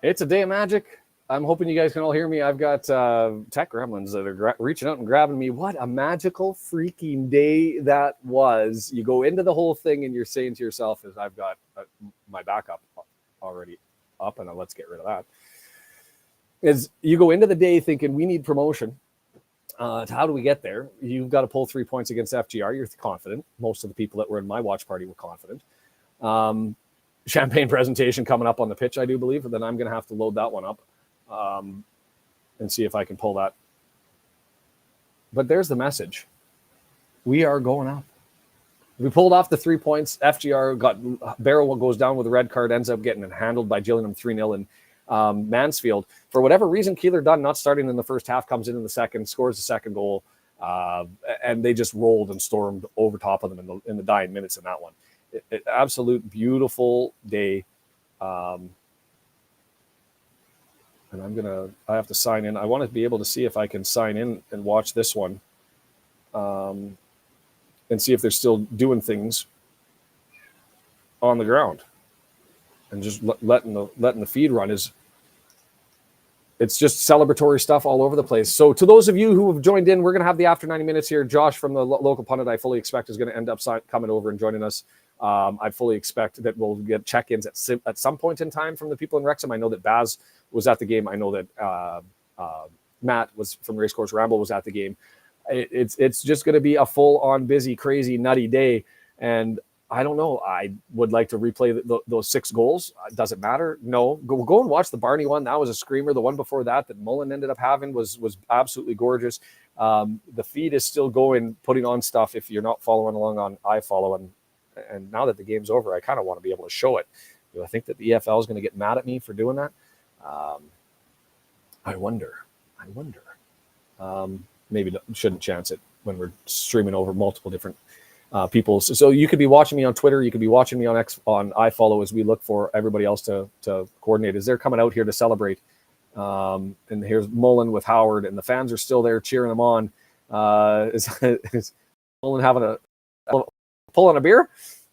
It's a day of magic. I'm hoping you guys can all hear me. I've got tech gremlins that are reaching out and grabbing me. What a magical freaking day that was. You go into the whole thing and you're saying to yourself, is I've got my backup already up, and let's get rid of that. Is you go into the day thinking we need promotion. How do we get there? You've got to pull 3 points against FGR. You're confident. Most of the people that were in my watch party were confident. Champagne presentation coming up on the pitch, I do believe, and then I'm going to have to load that one up and see if I can pull that. But there's the message. We are going up. We pulled off the 3 points. FGR Barrow goes down with a red card, ends up getting handled by Gillingham 3-0 in Mansfield. For whatever reason, Keeler Dunn, not starting in the first half, comes in the second, scores the second goal, and they just rolled and stormed over top of them in the dying minutes in that one. Absolute beautiful day. And I have to sign in. I want to be able to see if I can sign in and watch this one and see if they're still doing things on the ground and just letting the feed run. It's just celebratory stuff all over the place. So to those of you who have joined in, we're going to have the after 90 minutes here. Josh from the local pundit, I fully expect, is going to end up coming over and joining us. I fully expect that we'll get check-ins at some point in time from the people in Wrexham. I know that Baz was at the game. I know that Matt was from Racecourse Ramble was at the game. It's just going to be a full-on busy, crazy, nutty day. And I don't know. I would like to replay those 6 goals. Does it matter? No. Go and watch the Barney one. That was a screamer. The one before that Mullen ended up having was absolutely gorgeous. The feed is still going, putting on stuff. If you're not following along on iFollow, and now that the game's over, I kind of want to be able to show it. Do I think that the EFL is going to get mad at me for doing that? I wonder. Maybe shouldn't chance it when we're streaming over multiple different people. So you could be watching me on Twitter. You could be watching me on iFollow as we look for everybody else to coordinate as they're coming out here to celebrate. And here's Mullen with Howard, and the fans are still there cheering them on. Is Mullen pulling a beer?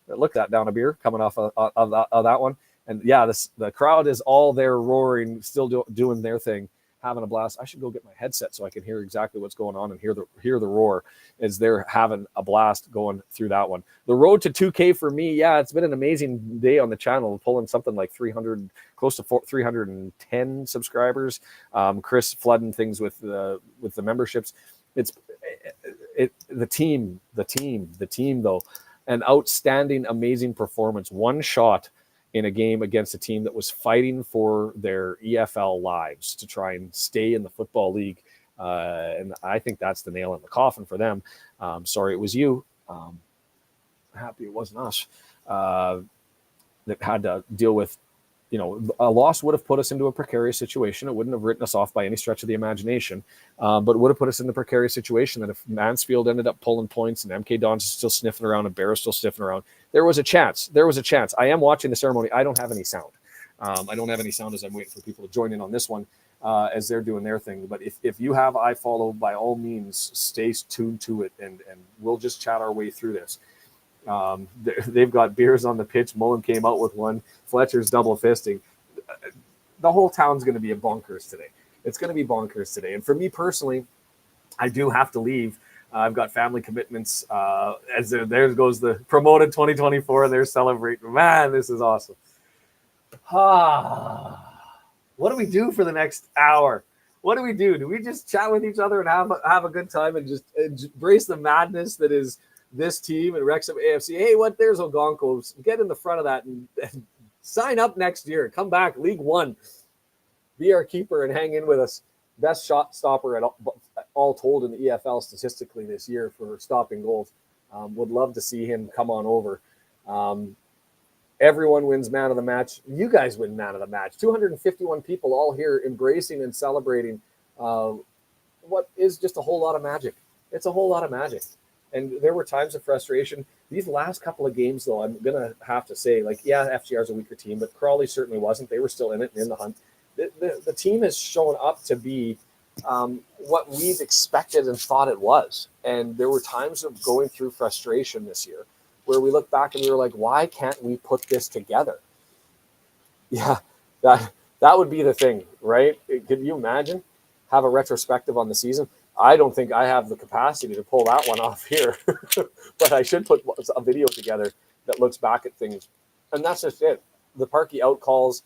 Look that down a beer coming off of that one. And yeah, the crowd is all there roaring, still doing their thing, having a blast. I should go get my headset so I can hear exactly what's going on and hear the roar as they're having a blast going through that one. The road to 2K for me, yeah, it's been an amazing day on the channel, pulling something like 300, close to 310 subscribers. Chris flooding things with the memberships. It's the team though. An outstanding, amazing performance. One shot in a game against a team that was fighting for their EFL lives to try and stay in the Football League. And I think that's the nail in the coffin for them. Sorry it was you. Happy it wasn't us that had to deal with, a loss would have put us into a precarious situation. It wouldn't have written us off by any stretch of the imagination, but it would have put us in the precarious situation that if Mansfield ended up pulling points and MK Dons still sniffing around and Barrow still sniffing around, there was a chance. I am watching the ceremony. I don't have any sound. I don't have any sound as I'm waiting for people to join in on this one as they're doing their thing. But if you have iFollow, by all means, stay tuned to it, and we'll just chat our way through this. They've got beers on the pitch. Mullen came out with one. Fletcher's double fisting. The whole town's going to be bonkers today. It's going to be bonkers today. And for me personally, I do have to leave. I've got family commitments. As there goes the promoted 2024. They're celebrating. Man, this is awesome. What do we do for the next hour? What do we do? Do we just chat with each other and have a good time and just embrace the madness that is this team and Wrexham AFC? Hey, there's Ogonko. Get in the front of that and sign up next year. Come back, League One. Be our keeper and hang in with us. Best shot stopper at all told in the EFL statistically this year for stopping goals. Would love to see him come on over. Everyone wins man of the match. You guys win man of the match. 251 people all here embracing and celebrating what is just a whole lot of magic. It's a whole lot of magic. And there were times of frustration. These last couple of games, though, I'm going to have to say, FGR is a weaker team, but Crawley certainly wasn't. They were still in it and in the hunt. The team has shown up to be what we've expected and thought it was. And there were times of going through frustration this year where we look back and we were like, why can't we put this together? Yeah, that That would be the thing, right? Could you imagine have a retrospective on the season? I don't think I have the capacity to pull that one off here, but I should put a video together that looks back at things. And that's just it. The Parkey out calls,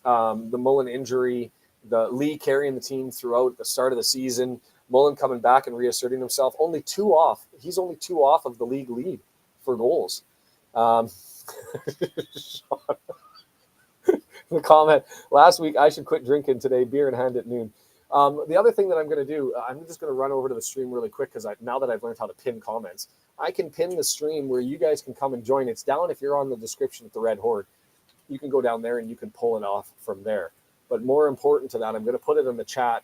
the Mullen injury, the Lee carrying the team throughout the start of the season, Mullen coming back and reasserting himself. Only two off. He's only two off of the league lead for goals. The comment last week, I should quit drinking today, beer in hand at noon. The other thing that I'm going to do, I'm just going to run over to the stream really quick because now that I've learned how to pin comments, I can pin the stream where you guys can come and join. It's down if you're on the description at the Red Horde. You can go down there and you can pull it off from there. But more important to that, I'm going to put it in the chat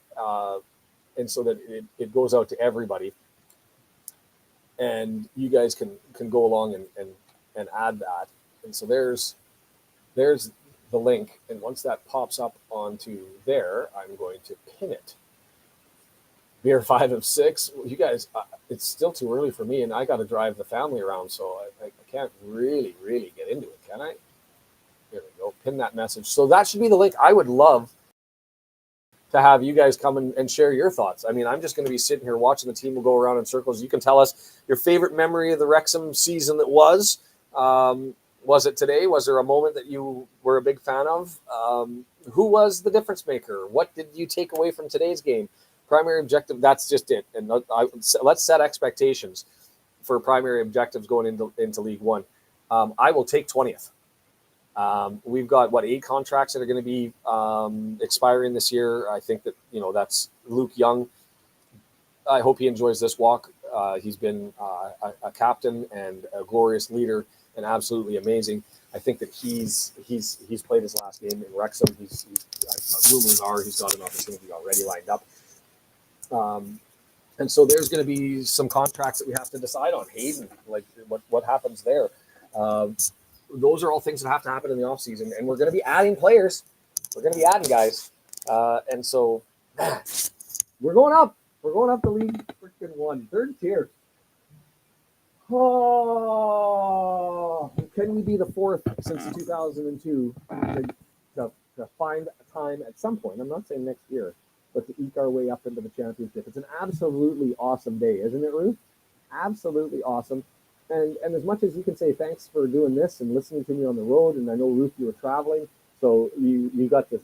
and so that it goes out to everybody. And you guys can go along and add that. And so there's the link, and once that pops up onto there, I'm going to pin it. Beer 5 of 6. You guys, it's still too early for me, and I got to drive the family around, so I can't really get into it, can I? Here we go. Pin that message. So that should be the link. I would love to have you guys come and share your thoughts. I mean, I'm just going to be sitting here watching the team will go around in circles. You can tell us your favorite memory of the Wrexham season that was. Was it today? Was there a moment that you were a big fan of? Who was the difference maker? What did you take away from today's game? Primary objective, that's just it. And let's set expectations for primary objectives going into League One. I will take 20th. We've got, 8 contracts that are going to be expiring this year. I think that, that's Luke Young. I hope he enjoys this walk. He's been a captain and a glorious leader and absolutely amazing. I think that he's played his last game in Wrexham. Rumors are he's got an opportunity already lined up. And so there's going to be some contracts that we have to decide on. Hayden, like what happens there? Those are all things that have to happen in the offseason, and we're going to be adding players. We're going to be adding guys. And so we're going up. We're going up the League freaking One, third tier. Oh, can we be the fourth since 2002 to find a time at some point? I'm not saying next year, but to eke our way up into the championship. It's an absolutely awesome day, isn't it, Ruth? Absolutely awesome. And as much as you can say thanks for doing this and listening to me on the road, and I know, Ruth, you were traveling, so you got to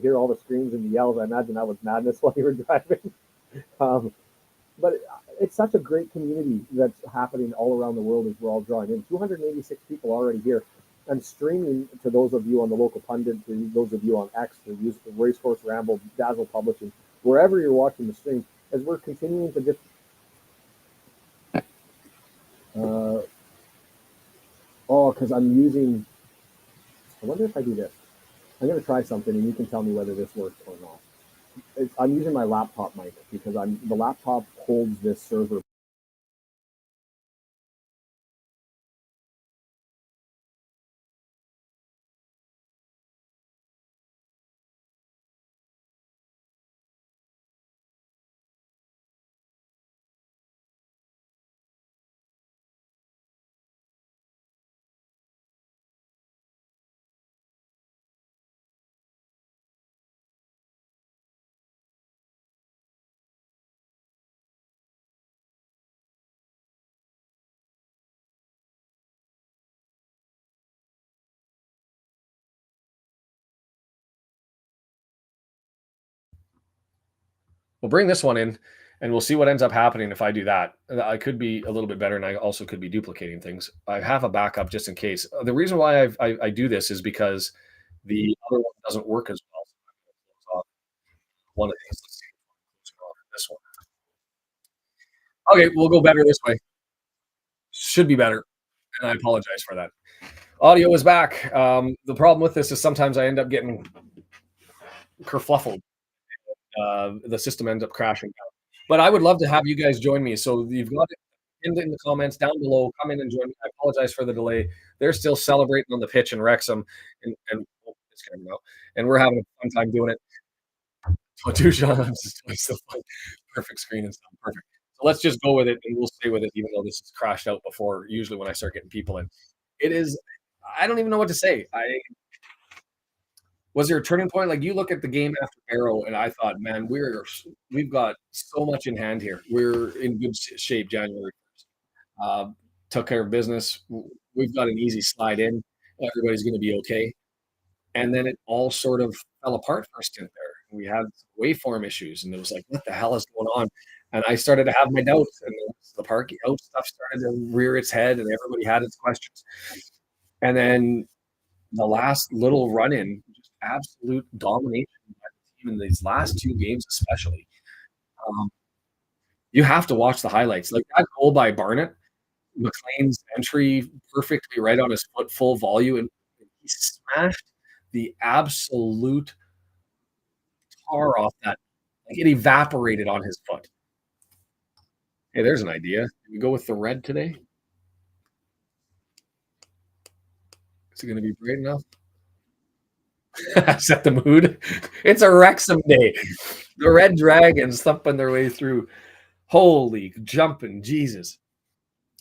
hear all the screams and the yells. I imagine that was madness while you were driving. But it's such a great community that's happening all around the world as we're all drawing in. 286 people already here. I'm streaming to those of you on the local pundit, to those of you on X, to use the Racehorse Ramble, Dazzle Publishing, wherever you're watching the stream, as we're continuing to just because I'm using, I wonder if I do this. I'm going to try something, and you can tell me whether this works or not. I'm using my laptop mic because the laptop holds this server. We'll bring this one in, and we'll see what ends up happening if I do that. I could be a little bit better, and I also could be duplicating things. I have a backup just in case. The reason why I do this is because the other one doesn't work as well. So I'm going to close off one of these. Let's see. This one. Okay, we'll go better this way. Should be better, and I apologize for that. Audio is back. The problem with this is sometimes I end up getting kerfluffled. The system ends up crashing down. But I would love to have you guys join me. So you've got it in the comments down below. Come in and join me. I apologize for the delay. They're still celebrating on the pitch in Wrexham, and it's coming out. And we're having a fun time doing it. So perfect screen and stuff. Perfect. So let's just go with it, and we'll stay with it, even though this has crashed out before. Usually, when I start getting people in, it is. I don't even know what to say. Was there a turning point? Like you look at the game after Arrow, and I thought, man, we've got so much in hand here. We're in good shape. January 1st. Took care of business. We've got an easy slide in. Everybody's going to be okay. And then it all sort of fell apart for a stint there. We had waveform issues, and it was like, what the hell is going on? And I started to have my doubts, and the parking out stuff started to rear its head, and everybody had its questions. And then the last little run in, just absolute domination by the team in these last two games, especially. You have to watch the highlights. Like that goal by Barnett, McLean's entry perfectly right on his foot, full volume, and he smashed the absolute tar off that. Like it evaporated on his foot. Hey, there's an idea. Can we go with the red today? Is it going to be bright enough? Set the mood. It's a Wrexham day. The Red Dragons thumping their way through. Holy jumping Jesus.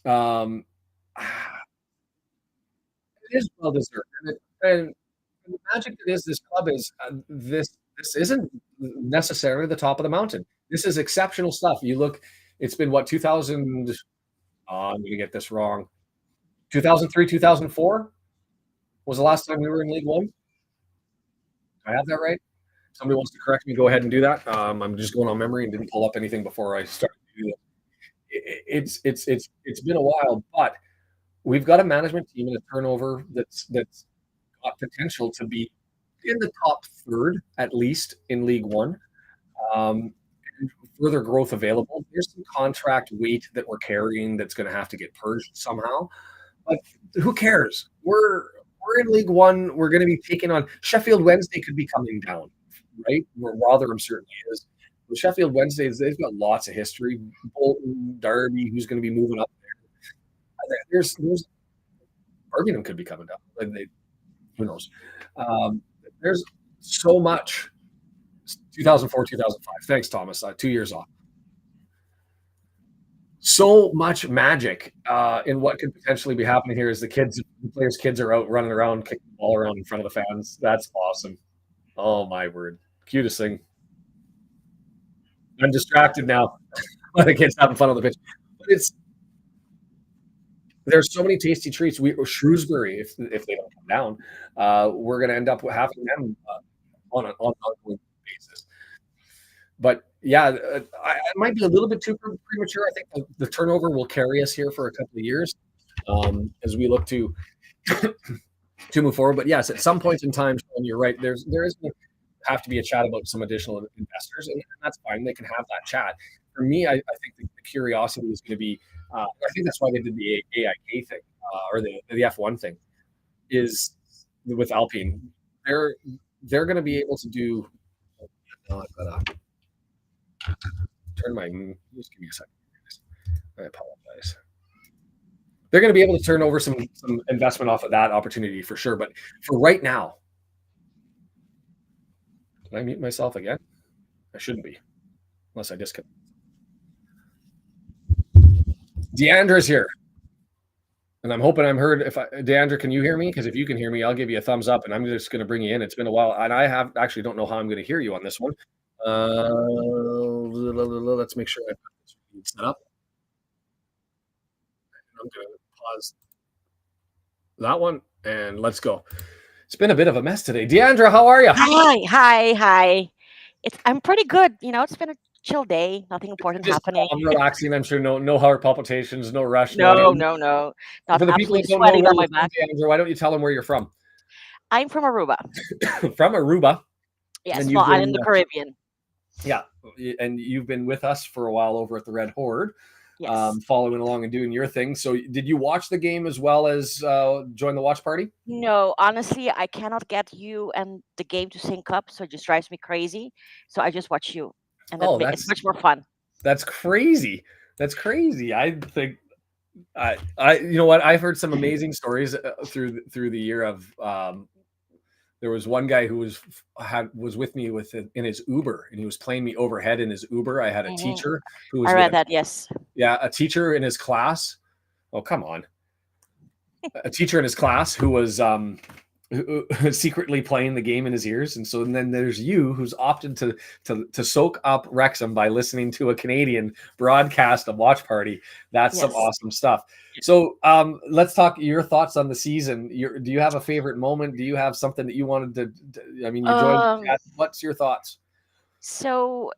It is well deserved. And the magic that is this club is this isn't necessarily the top of the mountain. This is exceptional stuff. You look, it's been what, 2000, I'm going to get this wrong. 2003, 2004 was the last time we were in League One. Do I have that right? Somebody wants to correct me, go ahead and do that. I'm just going on memory and didn't pull up anything before I started to do this. It's been a while, but we've got a management team and a turnover that's got potential to be in the top third, at least in League One. And further growth available. There's some contract weight that we're carrying that's going to have to get purged somehow. But who cares? We're in League One. We're going to be taking on Sheffield Wednesday. Could be coming down, right? Rotherham certainly is. But Sheffield Wednesday, they've got lots of history. Bolton, Derby, who's going to be moving up there. There's Birmingham could be coming down. Who knows? There's so much. 2004, 2005. Thanks, Thomas. 2 years off. So much magic in what could potentially be happening here as the players' kids are out running around, kicking the ball around in front of the fans. That's awesome. Oh, my word. Cutest thing. I'm distracted now. The kids having fun on the pitch. But there's so many tasty treats. Shrewsbury, if they don't come down, we're going to end up having them on an ongoing basis. But yeah, it might be a little bit too premature. I think the turnover will carry us here for a couple of years as we look to move forward. But yes, at some point in time, Sean, you're right. There is going to have to be a chat about some additional investors, and that's fine. They can have that chat. For me, I think the curiosity is going to be. I think that's why they did the AIK thing or the F1 thing. Is with Alpine, they're going to be able to do. Turn my. Just give me a second. I apologize. They're going to be able to turn over some investment off of that opportunity for sure. But for right now, did I mute myself again? I shouldn't be, unless I disconnect. Deandra's here, and I'm hoping I'm heard. Deandra, can you hear me? Because if you can hear me, I'll give you a thumbs up, and I'm just going to bring you in. It's been a while, and I actually don't know how I'm going to hear you on this one. Let's make sure I've got this set up. I'm going to pause that one, and let's go. It's been a bit of a mess today. Deandra, how are you? Hi. I'm pretty good. It's been a chill day. Nothing important happening. I'm relaxing. I'm sure no heart palpitations, no rush. No. Not for the people that don't know where you're from, Deandra, why don't you tell them where you're from? I'm from Aruba. From Aruba? Yes, small island in the Caribbean. Yeah, and you've been with us for a while over at the Red Horde. Yes. Following along and doing your thing. So did you watch the game as well as join the watch party? No, honestly, I cannot get you and the game to sync up, so it just drives me crazy. So I just watch you, and it's much more fun. That's crazy. I think you know what? I've heard some amazing stories through the year of there was one guy who was with me in his Uber, and he was playing me overhead in his Uber. I had a teacher who was. I read that. Yes. Yeah, a teacher in his class. Oh, come on. A teacher in his class who was secretly playing the game in his ears. And then there's you who's opted to soak up Wrexham by listening to a Canadian broadcast of Watch Party. That's some awesome stuff. So let's talk your thoughts on the season. Do you have a favorite moment? Do you have something that you wanted to I mean, you joined. What's your thoughts? So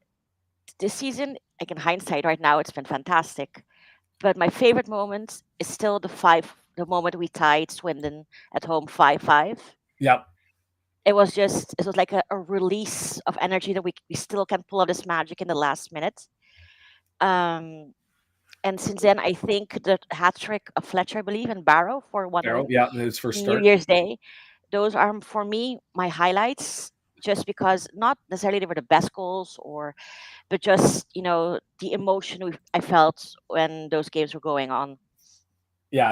this season, like in hindsight right now, it's been fantastic. But my favorite moment is still the moment we tied Swindon at home 5-5. Yep. It was like a release of energy that we still can pull out this magic in the last minute. And since then, I think the hat trick of Fletcher, I believe, and Barrow for one win. Yeah, his first start. New Year's Day. Those are, for me, my highlights, just because not necessarily they were the best goals, but just, the emotion I felt when those games were going on. Yeah,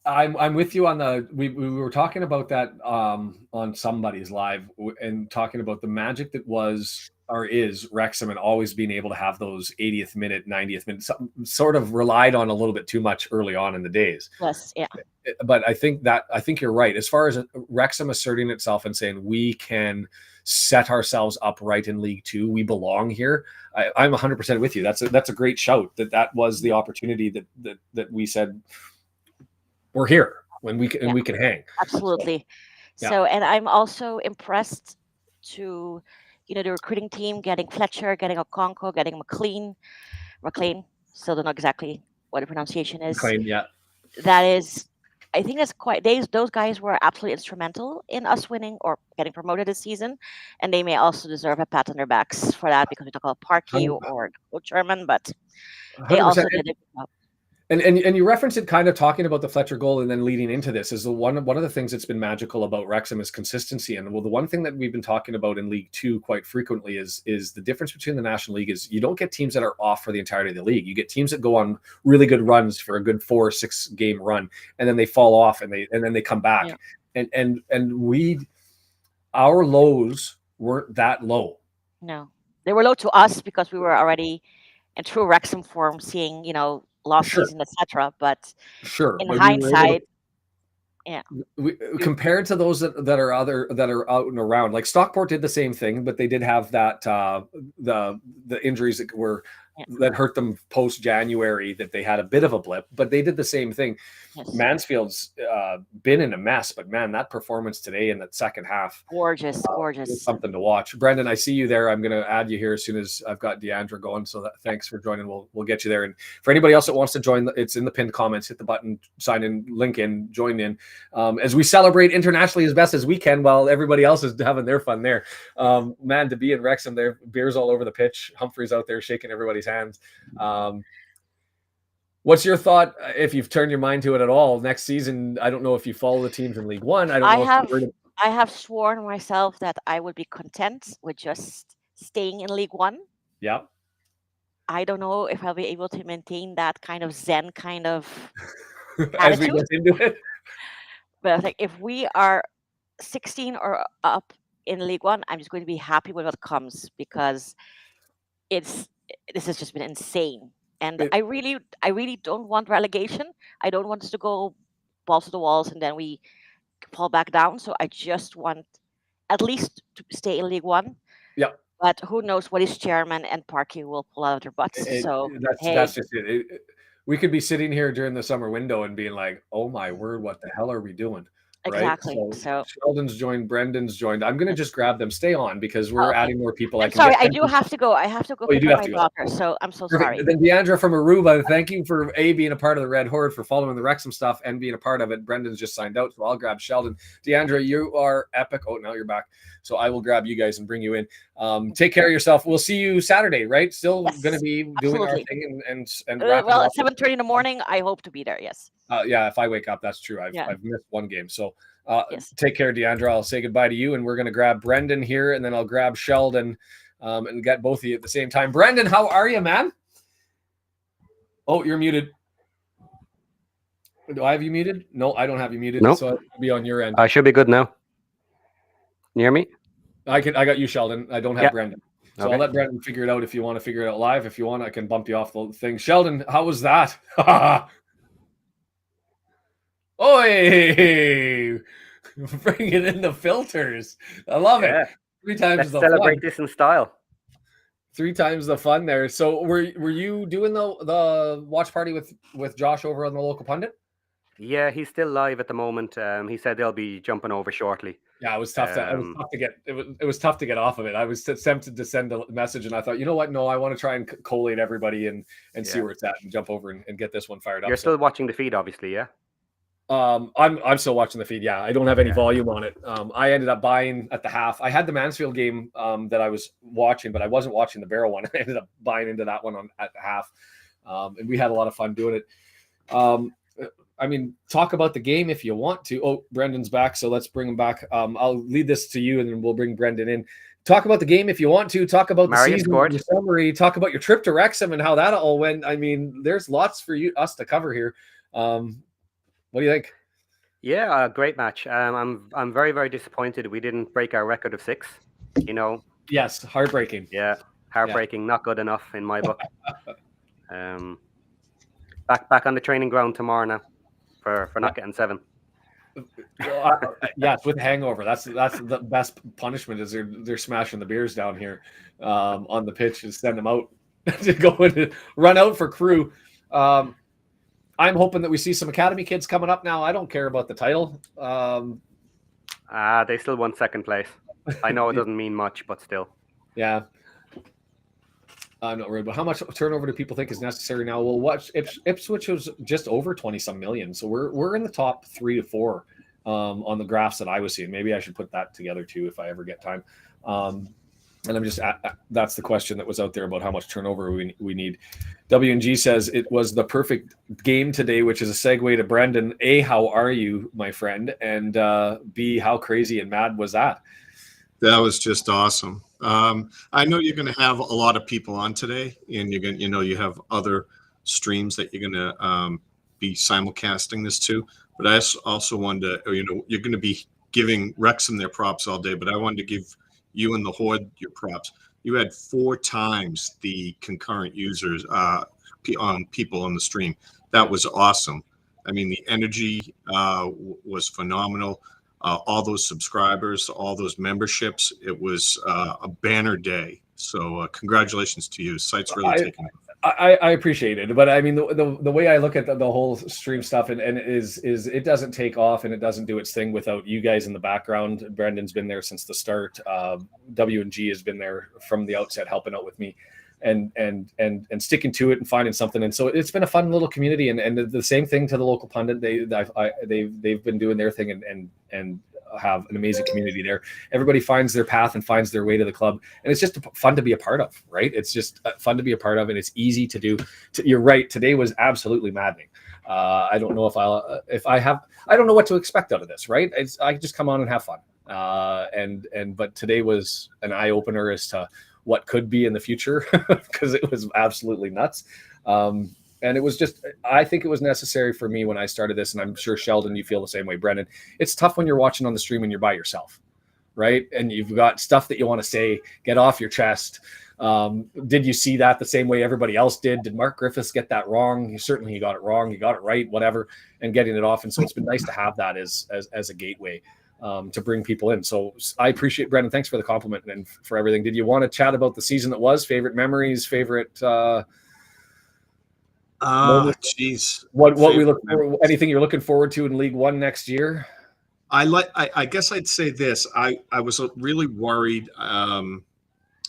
I'm with you on we were talking about that on somebody's live and talking about the magic that was or is Wrexham and always being able to have those 80th minute, 90th minute, sort of relied on a little bit too much early on in the days. Yes, yeah. But I think you're right. As far as Wrexham asserting itself and saying we can set ourselves up right in League Two, we belong here. I'm 100% with you. That's a great shout. That was the opportunity that we said we're here when we can, and we can hang. Absolutely. So, and I'm also impressed to, the recruiting team getting Fletcher, getting Okonkwo, getting McLean. Still don't know exactly what the pronunciation is. McLean, yeah. That is, I think that's those guys were absolutely instrumental in us winning or getting promoted this season, and they may also deserve a pat on their backs for that, because we talk about Parky or Coach Sherman, but they 100%. Also did it. And you referenced it kind of talking about the Fletcher goal and then leading into this is one of the things that's been magical about Wrexham is consistency. And the one thing that we've been talking about in League Two quite frequently is the difference between the National League is you don't get teams that are off for the entirety of the league. You get teams that go on really good runs for a good 4 or 6 game run, and then they fall off and then they come back. Yeah. And our lows weren't that low. No, they were low to us because we were already in true Wrexham form, seeing, last season, etc. But in hindsight, compared to those that are out and around, like Stockport did the same thing, but they did have that the injuries that hurt them post January, that they had a bit of a blip, but they did the same thing. Yes. Mansfield's been in a mess, but man, that performance today in that second half, gorgeous, something to watch. Brendan, I see you there. I'm going to add you here as soon as I've got Deandra going. So thanks for joining. We'll get you there. And for anybody else that wants to join, it's in the pinned comments. Hit the button, sign in, link in, join in. As we celebrate internationally as best as we can, while everybody else is having their fun there. Man, to be in Wrexham, there, beers all over the pitch. Humphrey's out there shaking everybody's hands. What's your thought, if you've turned your mind to it at all, next season? I don't know if you follow the teams in League One. I have sworn myself that I would be content with just staying in League One. Yeah. I don't know if I'll be able to maintain that kind of Zen kind of as we get into it. But I was like, if we are 16 or up in League One, I'm just going to be happy with what comes, because this has just been insane. And I really don't want relegation. I don't want us to go balls to the walls and then we fall back down. So I just want at least to stay in League One. Yeah. But who knows what his chairman and Parky will pull out of their butts. That's just it. We could be sitting here during the summer window and being like, oh my word, what the hell are we doing? Exactly. Right? So Sheldon's joined, Brendan's joined. I'm going to just grab them. Stay on, because we're adding more people. I'm sorry, I do have to go. I have to go pick up my daughter. So I'm so sorry. Then Deandra from Aruba, thank you for being a part of the Red Horde, for following the Wrexham stuff and being a part of it. Brendan's just signed out, so I'll grab Sheldon. Deandra, you are epic. Oh, now you're back. So I will grab you guys and bring you in. Take care of yourself. We'll see you Saturday, right? Still going to be doing our thing and well, at 7:30 in the morning, I hope to be there. Yes. Yeah, if I wake up, that's true. I've missed one game, so. Take care, Deandra. I'll say goodbye to you, and we're going to grab Brendan here, and then I'll grab Sheldon and get both of you at the same time. Brendan, how are you, man? Oh, you're muted. Do I have you muted? No, I don't have you muted. Nope. So it'll be on your end. I should be good now. You hear me? I got you, Sheldon. I don't have Brendan. So okay. I'll let Brendan figure it out if you want to figure it out live. If you want, I can bump you off the thing. Sheldon, how was that? Oh, Oi! Bringing in the filters. I love Yeah. it. 3 times Let's the celebrate fun. this in style. 3 times the fun there. So were you doing the watch party with Josh over on the local pundit? Yeah, he's still live at the moment. He said they'll be jumping over shortly. Yeah, it was tough to get it was tough to get off of it. I was tempted to send a message, and I thought, you know what? No, I want to try and collate everybody and see Yeah. where it's at and jump over and get this one fired up. You're still watching the feed, obviously, yeah? I'm still watching the feed. Yeah, I don't have any volume on it. I ended up buying at the half. I had the Mansfield game that I was watching, but I wasn't watching the Barrow one. I ended up buying into that one at the half, and we had a lot of fun doing it. I mean, talk about the game if you want to. Oh, Brendan's back, so let's bring him back. I'll lead this to you, and then we'll bring Brendan in. Talk about the game if you want to. Talk about Mario the season, scored. your summary. Talk about your trip to Wrexham and how that all went. I mean, there's lots for us to cover here. What do you think? Yeah, great match. I'm very, very disappointed we didn't break our record of 6. You know. Yes, heartbreaking. Yeah, heartbreaking. Not good enough in my book. Back on the training ground tomorrow now for not getting 7. Yeah, with hangover. That's the best punishment is they're smashing the beers down here on the pitch and send them out to go and run out for crew. I'm hoping that we see some academy kids coming up now. I don't care about the title. They still won 2nd place. I know it doesn't mean much, but still. Yeah. I'm not worried, but how much turnover do people think is necessary now? Well, watch Ipswich was just over 20-some million, so we're in the top 3 to 4 on the graphs that I was seeing. Maybe I should put that together too if I ever get time. And I'm just that's the question that was out there about how much turnover we need. W&G says it was the perfect game today, which is a segue to Brendan. A, how are you, my friend? And B, how crazy and mad was that? That was just awesome. I know you're going to have a lot of people on today, and you have other streams that you're going to be simulcasting this to. But I also wanted to, you're going to be giving Wrexham their props all day, but I wanted to give you and the Horde your props. You had 4 times the concurrent users, people on the stream. That was awesome. I mean, the energy was phenomenal. All those subscribers, all those memberships, it was a banner day. So congratulations to you. Site's really taking it. I appreciate it, but I mean the way I look at the whole stream stuff and is it doesn't take off and it doesn't do its thing without you guys in the background. Brendan's been there since the start. W&G has been there from the outset, helping out with me, and sticking to it and finding something. And so it's been a fun little community. And the same thing to the local pundit. They've been doing their thing and have an amazing community there. Everybody finds their path and finds their way to the club, and it's just fun to be a part of, right? It's just fun to be a part of, and it's easy to do. You're right. Today was absolutely maddening. I don't know I don't know what to expect out of this, right? I just come on and have fun. But today was an eye opener as to what could be in the future because it was absolutely nuts. And it was just, I think it was necessary for me when I started this, and I'm sure, Sheldon, you feel the same way, Brendan. It's tough when you're watching on the stream and you're by yourself, right? And you've got stuff that you want to say, get off your chest. Did you see that the same way everybody else did? Did Mark Griffiths get that wrong? He got it wrong. He got it right, whatever, and getting it off. And so it's been nice to have that as a gateway to bring people in. So I appreciate, Brendan, thanks for the compliment and for everything. Did you want to chat about the season that was, favorite memories, favorite geez. What we look for? Anything you're looking forward to in League One next year? I guess I'd say this. I was really worried.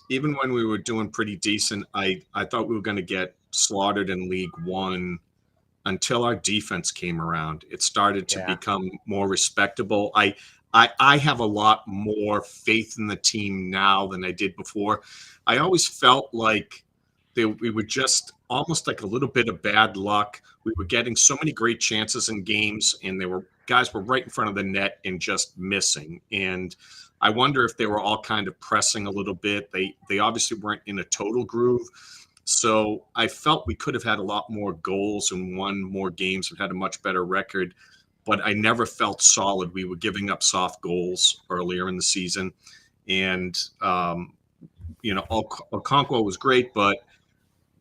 Even when we were doing pretty decent, I thought we were going to get slaughtered in League One until our defense came around. It started to become more respectable. I have a lot more faith in the team now than I did before. I always felt like we were just almost like a little bit of bad luck. We were getting so many great chances in games, and guys were right in front of the net and just missing. And I wonder if they were all kind of pressing a little bit. They obviously weren't in a total groove. So I felt we could have had a lot more goals and won more games and had a much better record. But I never felt solid. We were giving up soft goals earlier in the season. And, Okonkwo was great, but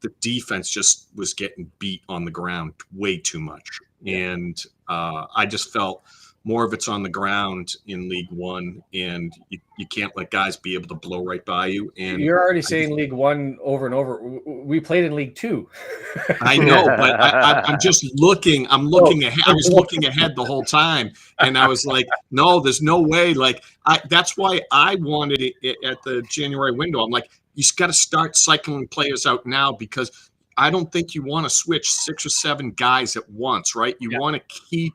the defense just was getting beat on the ground way too much. And I just felt more of it's on the ground in League One, and you can't let guys be able to blow right by you. And you're already saying League One over and over. We played in League Two. I know, but I'm just looking. I'm looking ahead. I was looking ahead the whole time, and I was like, no, there's no way. Like, that's why I wanted it at the January window. I'm like, you got to start cycling players out now, because I don't think you want to switch 6 or 7 guys at once, right? You want to keep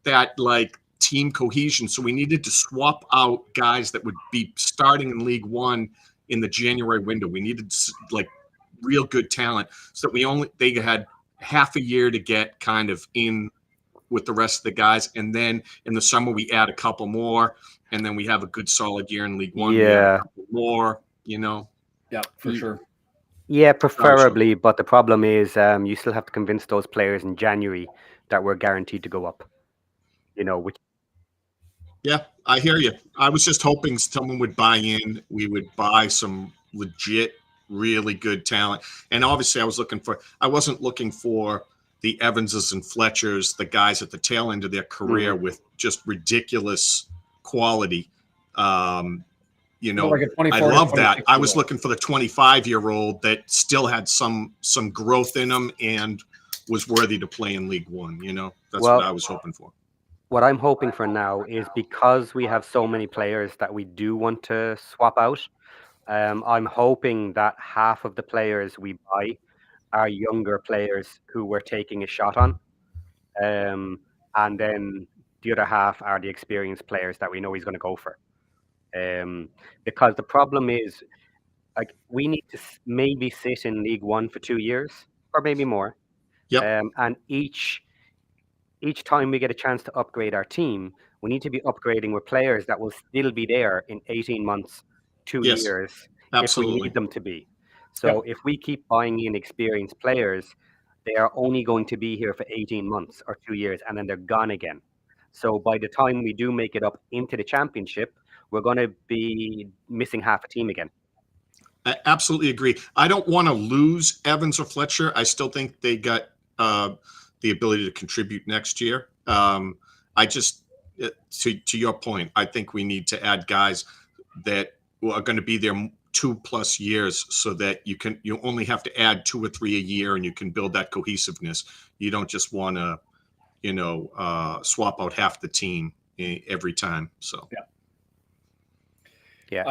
that like team cohesion. So we needed to swap out guys that would be starting in League One in the January window. We needed like real good talent, so that they had half a year to get kind of in with the rest of the guys, and then in the summer we add a couple more, and then we have a good solid year in League One. Yeah, a couple more, you know. Yeah, for sure. Yeah, preferably, but the problem is you still have to convince those players in January that we're guaranteed to go up. You know, which. Yeah, I hear you. I was just hoping someone would buy in. We would buy some legit, really good talent. And obviously I wasn't looking for the Evanses and Fletchers, the guys at the tail end of their career with just ridiculous quality. You know, like I love that. I was looking for the 25-year-old that still had some growth in him and was worthy to play in League One. You know, that's what I was hoping for. What I'm hoping for now is, because we have so many players that we do want to swap out, I'm hoping that half of the players we buy are younger players who we're taking a shot on. And then the other half are the experienced players that we know he's going to go for. Because the problem is, like, we need to maybe sit in League One for 2 years or maybe more. Yep. And each time we get a chance to upgrade our team, we need to be upgrading with players that will still be there in 18 months, 2 years, absolutely, if we need them to be. So if we keep buying in experienced players, they are only going to be here for 18 months or 2 years, and then they're gone again. So by the time we do make it up into the championship, we're going to be missing half a team again. I absolutely agree. I don't want to lose Evans or Fletcher. I still think they got the ability to contribute next year. I just, to your point, I think we need to add guys that are going to be there 2+ years, so that you only have to add 2 or 3 a year, and you can build that cohesiveness. You don't just want to, swap out half the team every time. So yeah.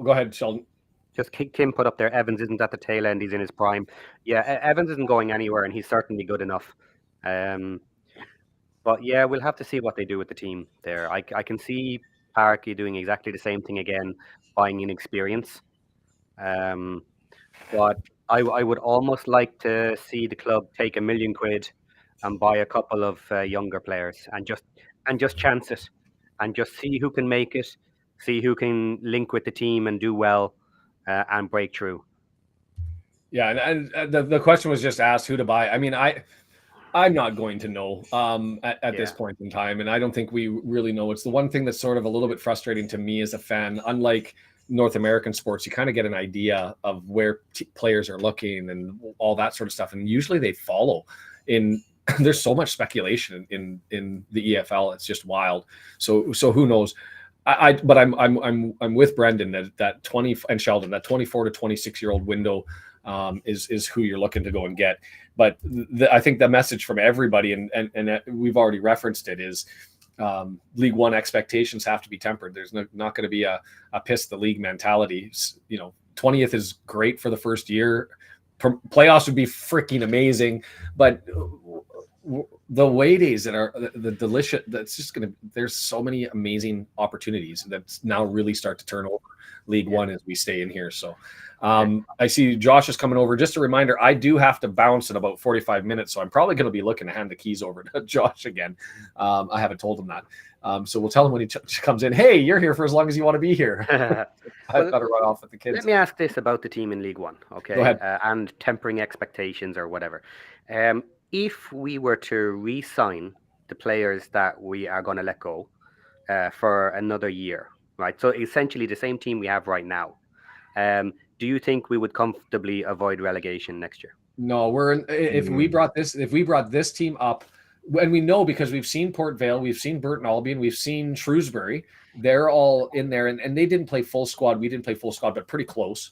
Go ahead, Sheldon. Just Kim put up there, Evans isn't at the tail end, he's in his prime. Yeah, Evans isn't going anywhere, and he's certainly good enough. But yeah, we'll have to see what they do with the team there. I can see Parky doing exactly the same thing again, buying in experience. But I would almost like to see the club take £1 million and buy a couple of younger players and just chance it, and just see who can make it, see who can link with the team and do well. And break through. Yeah, and the question was just asked who to buy. I mean, I'm not going to know at this point in time, and I don't think we really know. It's the one thing that's sort of a little bit frustrating to me as a fan. Unlike North American sports, you kind of get an idea of where players are looking and all that sort of stuff, and usually they follow. There's so much speculation in the EFL; it's just wild. So who knows? But I'm with Brendan that 20 and Sheldon, that 24 to 26-year-old window is who you're looking to go and get. But I think the message from everybody, and we've already referenced it, is League One expectations have to be tempered. There's not going to be a piss the league mentality. 20th is great for the first year. Playoffs would be freaking amazing, but the away days that are the delicious, that's just going to, there's so many amazing opportunities that now really start to turn over League One as we stay in here. So I see Josh is coming over. Just a reminder, I do have to bounce in about 45 minutes. So I'm probably going to be looking to hand the keys over to Josh again. I haven't told him that. So we'll tell him when he comes in, hey, you're here for as long as you want to be here. I've got to run off with the kids. Let me ask this about the team in League One. Okay. Go ahead. And tempering expectations or whatever. If we were to re-sign the players that we are going to let go for another year, right? So essentially the same team we have right now. Do you think we would comfortably avoid relegation next year? No, if we brought this team up and we know because we've seen Port Vale, we've seen Burton Albion, we've seen Shrewsbury. They're all in there, and they didn't play full squad. We didn't play full squad, but pretty close.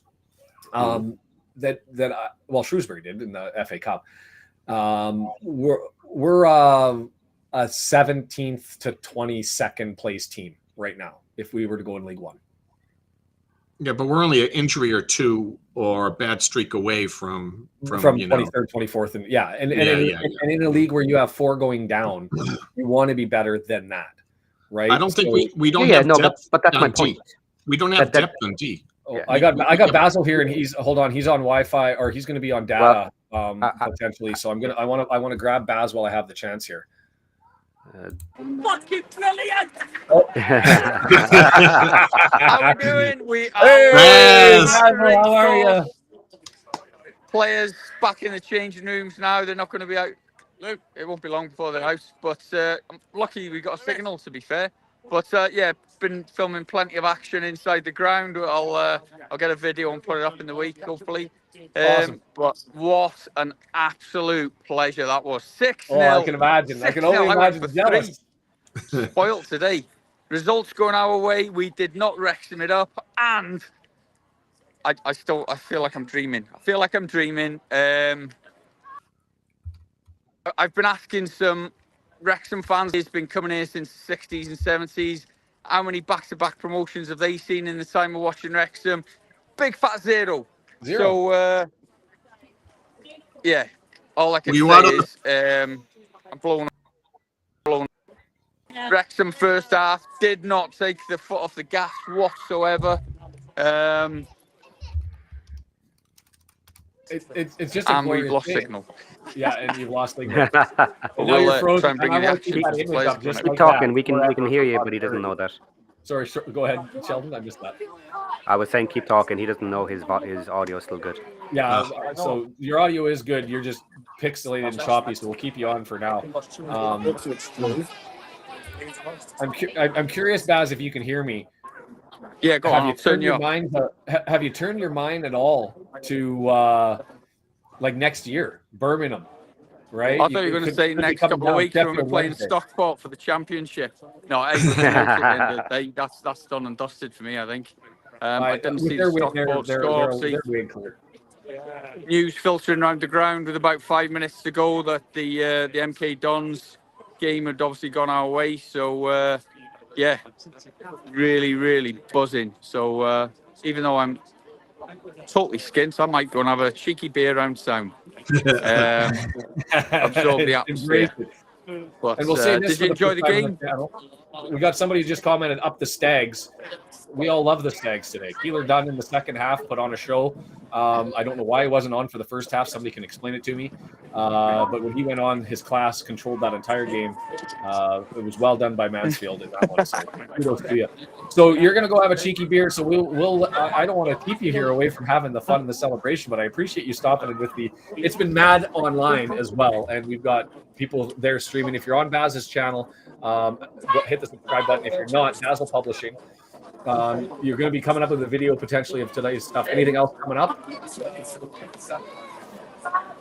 Well, Shrewsbury did in the FA Cup. We're a 17th to 22nd place team right now if we were to go in League One. Yeah, but we're only an injury or two or a bad streak away from 23rd, 24th, and in a league where you have 4 going down, you want to be better than that, right? I don't think we don't have depth. But that's my point. We don't have depth on D. Oh, I got Basil here, and he's on Wi-Fi, or he's going to be on data potentially. So I want to grab Baz while I have the chance here. Fucking brilliant! Oh. How we doing? We are. Hey, Basil, how are you? Players back in the changing rooms now. They're not going to be out. Luke, it won't be long before they're out. But I'm lucky we got a signal, to be fair. But been filming plenty of action inside the ground. I'll get a video and put it up in the week, hopefully. Awesome. But what an absolute pleasure that was. 6-0. Oh, I can imagine. I can only imagine. Jealous. Spoiled today. Results going our way. We did not Wrexham it up, and I feel like I'm dreaming. I've been asking some Wrexham fans who's been coming here since the 60s and 70s. How many back-to-back promotions have they seen in the time of watching Wrexham? Big fat zero. So, all I can say is I'm blown. Wrexham first half did not take the foot off the gas whatsoever. It's just and we've lost signal. Yeah, and you've lost signal. We'll try and bring in the action. Keep talking. We can hear you, but he doesn't know that. Sorry, go ahead, Sheldon. I missed that. I was saying keep talking. He doesn't know his audio is still good. Yeah, so your audio is good. You're just pixelated and choppy, so we'll keep you on for now. I'm curious, Baz, if you can hear me. Yeah, go on. Have you turned your mind at all to next year, Birmingham? Right? I thought you were going to say next couple of weeks when we're playing Stockport for the championship. No, that's done and dusted for me, I think. I didn't see the Stockport score. News filtering around the ground with about 5 minutes to go that the MK Dons game had obviously gone our way. So, really, really buzzing. So, even though I'm totally skint, I might go and have a cheeky beer around town. Absorb the atmosphere. But, and we'll say this, did you enjoy the game? We got somebody who just commented up the Stags. We all love the Stags today. Keeler Dunn in the second half put on a show. I don't know why he wasn't on for the first half. Somebody can explain it to me. But when he went on, his class controlled that entire game. It was well done by Mansfield in that one. So kudos to you. So you're going to go have a cheeky beer. So we'll. I don't want to keep you here away from having the fun and the celebration, but I appreciate you stopping with the. It's been mad online as well, and we've got people there streaming. If you're on Baz's channel, hit the subscribe button. If you're not, Basil Publishing. You're going to be coming up with a video potentially of today's stuff. Anything else coming up?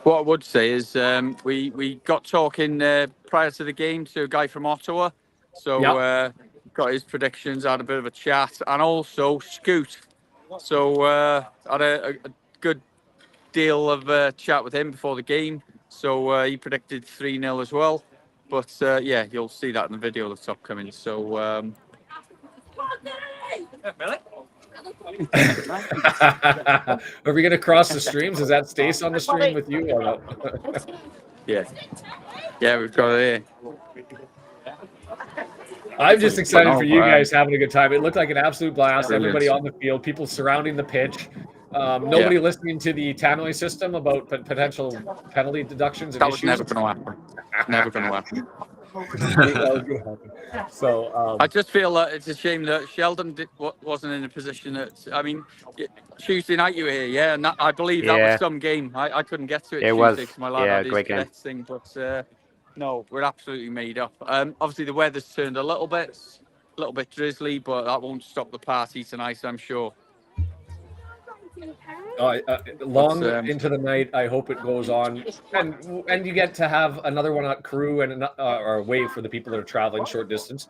What I would say is we got talking prior to the game to a guy from Ottawa. So got his predictions, had a bit of a chat, and also Scoot. So had a good deal of chat with him before the game. So he predicted 3-0 as well. But you'll see that in the video that's upcoming. So Are we going to cross the streams? Is that Stace on the stream with you or not? Yeah, we've got it here. I'm just excited for you guys having a good time. It looked like an absolute blast. Brilliant. Everybody on the field, people surrounding the pitch. Nobody listening to the Tannoy system about potential penalty deductions and that was issues. never going to happen. Never going to happen. So I just feel that it's a shame that Sheldon wasn't in a position that. I mean, Tuesday night you were here, and I believe that was some game. I couldn't get to it. It Tuesday was, because my lad had his great game. cadets thing, but no, we're absolutely made up. Obviously the weather's turned a little bit drizzly, but that won't stop the party tonight, I'm sure. Long But, into the night. I hope it goes on, and you get to have another one at crew and or away for the people that are traveling short distance,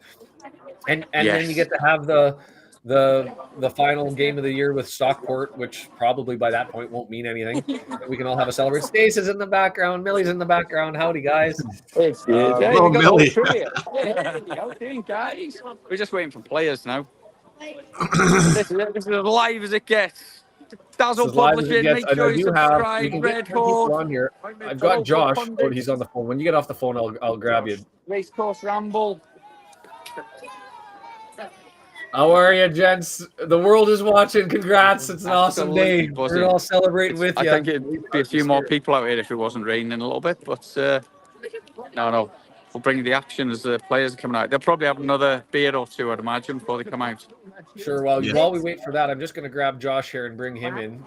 and then you Yes. get to have the final game of the year with Stockport, which probably by that point won't mean anything. We can all have a celebration. Stace is in the background. Millie's in the background. Howdy, guys. There Oh, you go. Millie. Trivia. There you go, doing, guys. We're just waiting for players now. This is as live as it gets. Dazzle This is live as it Publishing, gets, make and sure I you do have. subscribe. You can Red get more people Horde. on here. I've got Josh. Oh, he's on the phone. When you get off the phone, I'll grab you. Racecourse Ramble. How are you, gents? The world is watching. Congrats! It's an awesome day. Absolutely buzzing. We're all celebrating with I you. think it'd be a few more people out here if it wasn't raining a little bit, but no. We'll bring the action as the players are coming out. They'll probably have another beer or two, I'd imagine, before they come out. Sure. While we wait for that, I'm just going to grab Josh here and bring him in.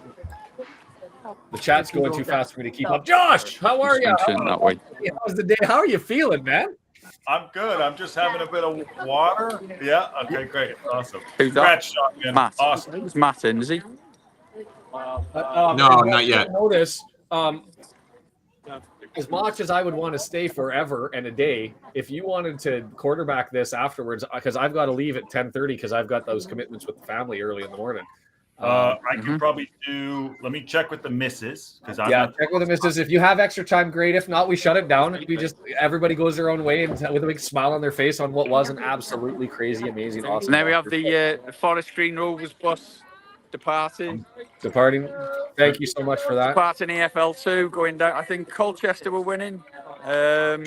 The chat's going too fast for me to keep up. Josh, how are you? That way. How's the day? How are you feeling, man? I'm good. I'm just having a bit of water. Yeah. Okay. Great. Awesome. Who's that? Congrats, shotgun. Matt. Awesome. Who's Matt in, is he? No, not yet. Notice, as much as I would want to stay forever and a day, if you wanted to quarterback this afterwards, because I've got to leave at 10:30 because I've got those commitments with the family early in the morning. I can probably do. Let me check with the missus because I'm not. Check with the missus. If you have extra time, great. If not, we shut it down. We just everybody goes their own way and with a big smile on their face on what was an absolutely crazy, amazing, awesome. And then we have the Forest Green Rovers bus departing. Thank you so much for that. Departing EFL2, going down. I think Colchester were winning. I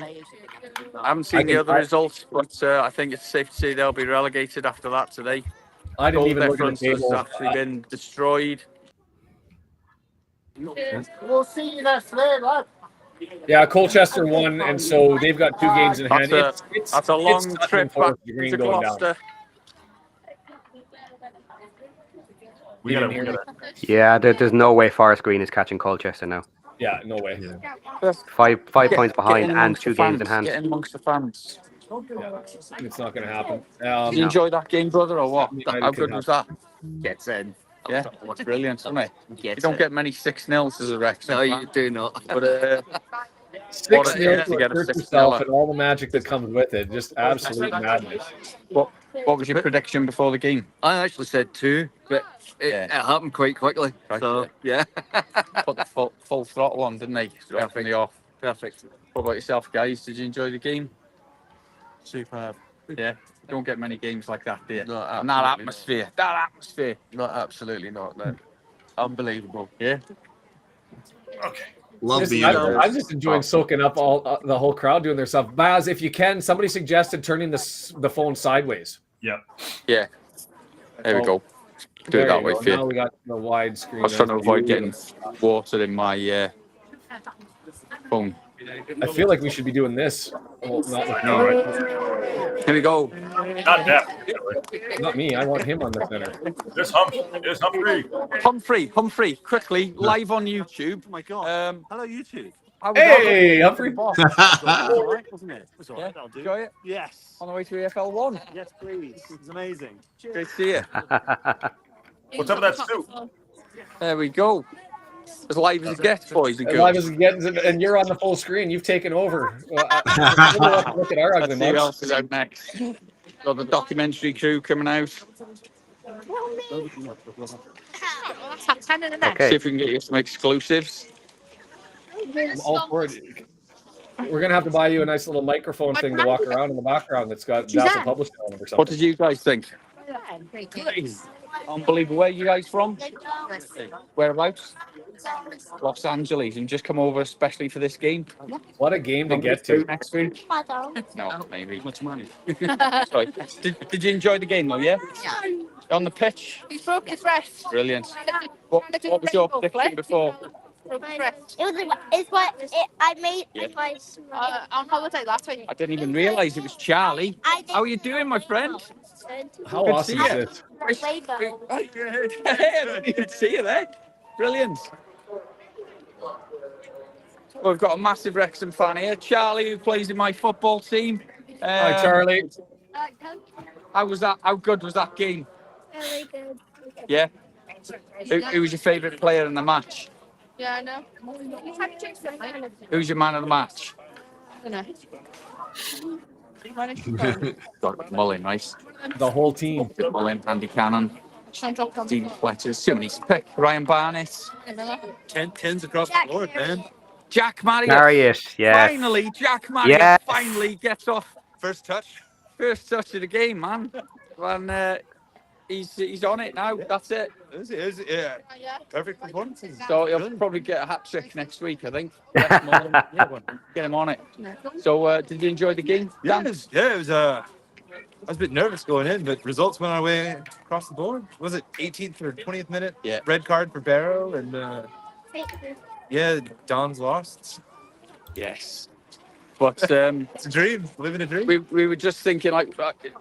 haven't seen the other results, but I think it's safe to say they'll be relegated after that today. I didn't even look at the Difference has table. actually been destroyed. We'll see you next day, lad. Yeah, Colchester won, and so they've got 2 games in hand. That's a long trip back to Gloucester. We gotta. Yeah, there's no way Forest Green is catching Colchester now. Yeah, no way. Five points behind and 2 games in hand. Get in amongst the fans. It's not going to happen. Did you enjoy that game, brother, or what? I How couldn't good was that? Gets in. Yeah, brilliant, isn't it? You Gets don't get many 6-0s as a Wrexham. No, you do not. But 6-0 to to get a hurt 6-0. yourself and all the magic that comes with it. Just absolute madness. What was your prediction before the game? I actually said 2, but it happened quite quickly. Right, So, yeah. Put the full throttle on, didn't they? Right from the off. Perfect. What about yourself, guys? Did you enjoy the game? Superb. Yeah. You don't get many games like that, do you? No, And that absolutely atmosphere. That atmosphere. No, absolutely not. No. Unbelievable. Yeah. Okay. Love Listen, the I'm just enjoying soaking up all the whole crowd doing their stuff. Baz, if you can, somebody suggested turning the phone sideways. Yeah. Yeah. There we go. Do it that way for Now you. we got the wide screen. I was trying to avoid getting water in my phone. I feel like we should be doing this. Well, not with me. Here we go. Not that. Not me. I want him on the center. There's Humphrey. Humphrey, quickly, live on YouTube. Oh my God. Hello, YouTube. Hey, Humphrey. It was all right, wasn't it? It was all right. I'll do. Enjoy it. Yes. On the way to EFL1. Yes, please. It was amazing. Great to see you. What's up with that suit? There we go. As live as it gets, boys and As girls. live as it gets, and you're on the full screen. You've taken over. Look at our ugly Let's see who mugs. else is out next. Got the documentary crew coming out. Okay. See if we can get you some exclusives. I'm all for it. We're gonna have to buy you a nice little microphone thing to walk around in the background that's got Dazzle Publishing on it or What something. did you guys think? Unbelievable. Where are you guys from? Whereabouts? Los Angeles. And just come over especially for this game. What a game to get to. Next week? No, maybe. Much money. Sorry. Did you enjoy the game though, yeah? On the pitch? He's broke his wrist. Brilliant. What was your prediction before? It's what I made Yeah. advice on holiday last week. I didn't even realise it was Charlie. How are you doing, my friend? How Good to awesome see is you. this? I didn't even see you there. Brilliant. Well, we've got a massive Wrexham fan here. Charlie, who plays in my football team. Hi, Charlie. How was that? How good was that game? Really good. Yeah. Who was your favourite player in the match? Yeah, I know. Who's your man of the match? I don't know. Got Mullin, right? The whole team. Mullin, Andy Cannon, Dean Fletcher, too many to pick. Ryan Barnett. 10s across the board, man. Jack Marriott. Marriott, yes. Finally, Jack Marriott Yes. finally gets off First touch. first touch of the game, man. And he's on it now. That's it. Yeah. Perfect performance. So he'll probably get a hat trick next week, I think. Get him on it. So did you enjoy the game? Yeah, Dan? it was. I was a bit nervous going in, but results went our way across the board. Was it 18th or 20th minute? Yeah. Red card for Barrow, and yeah, Don's lost. Yes. But It's a dream, living a dream. we were just thinking, like,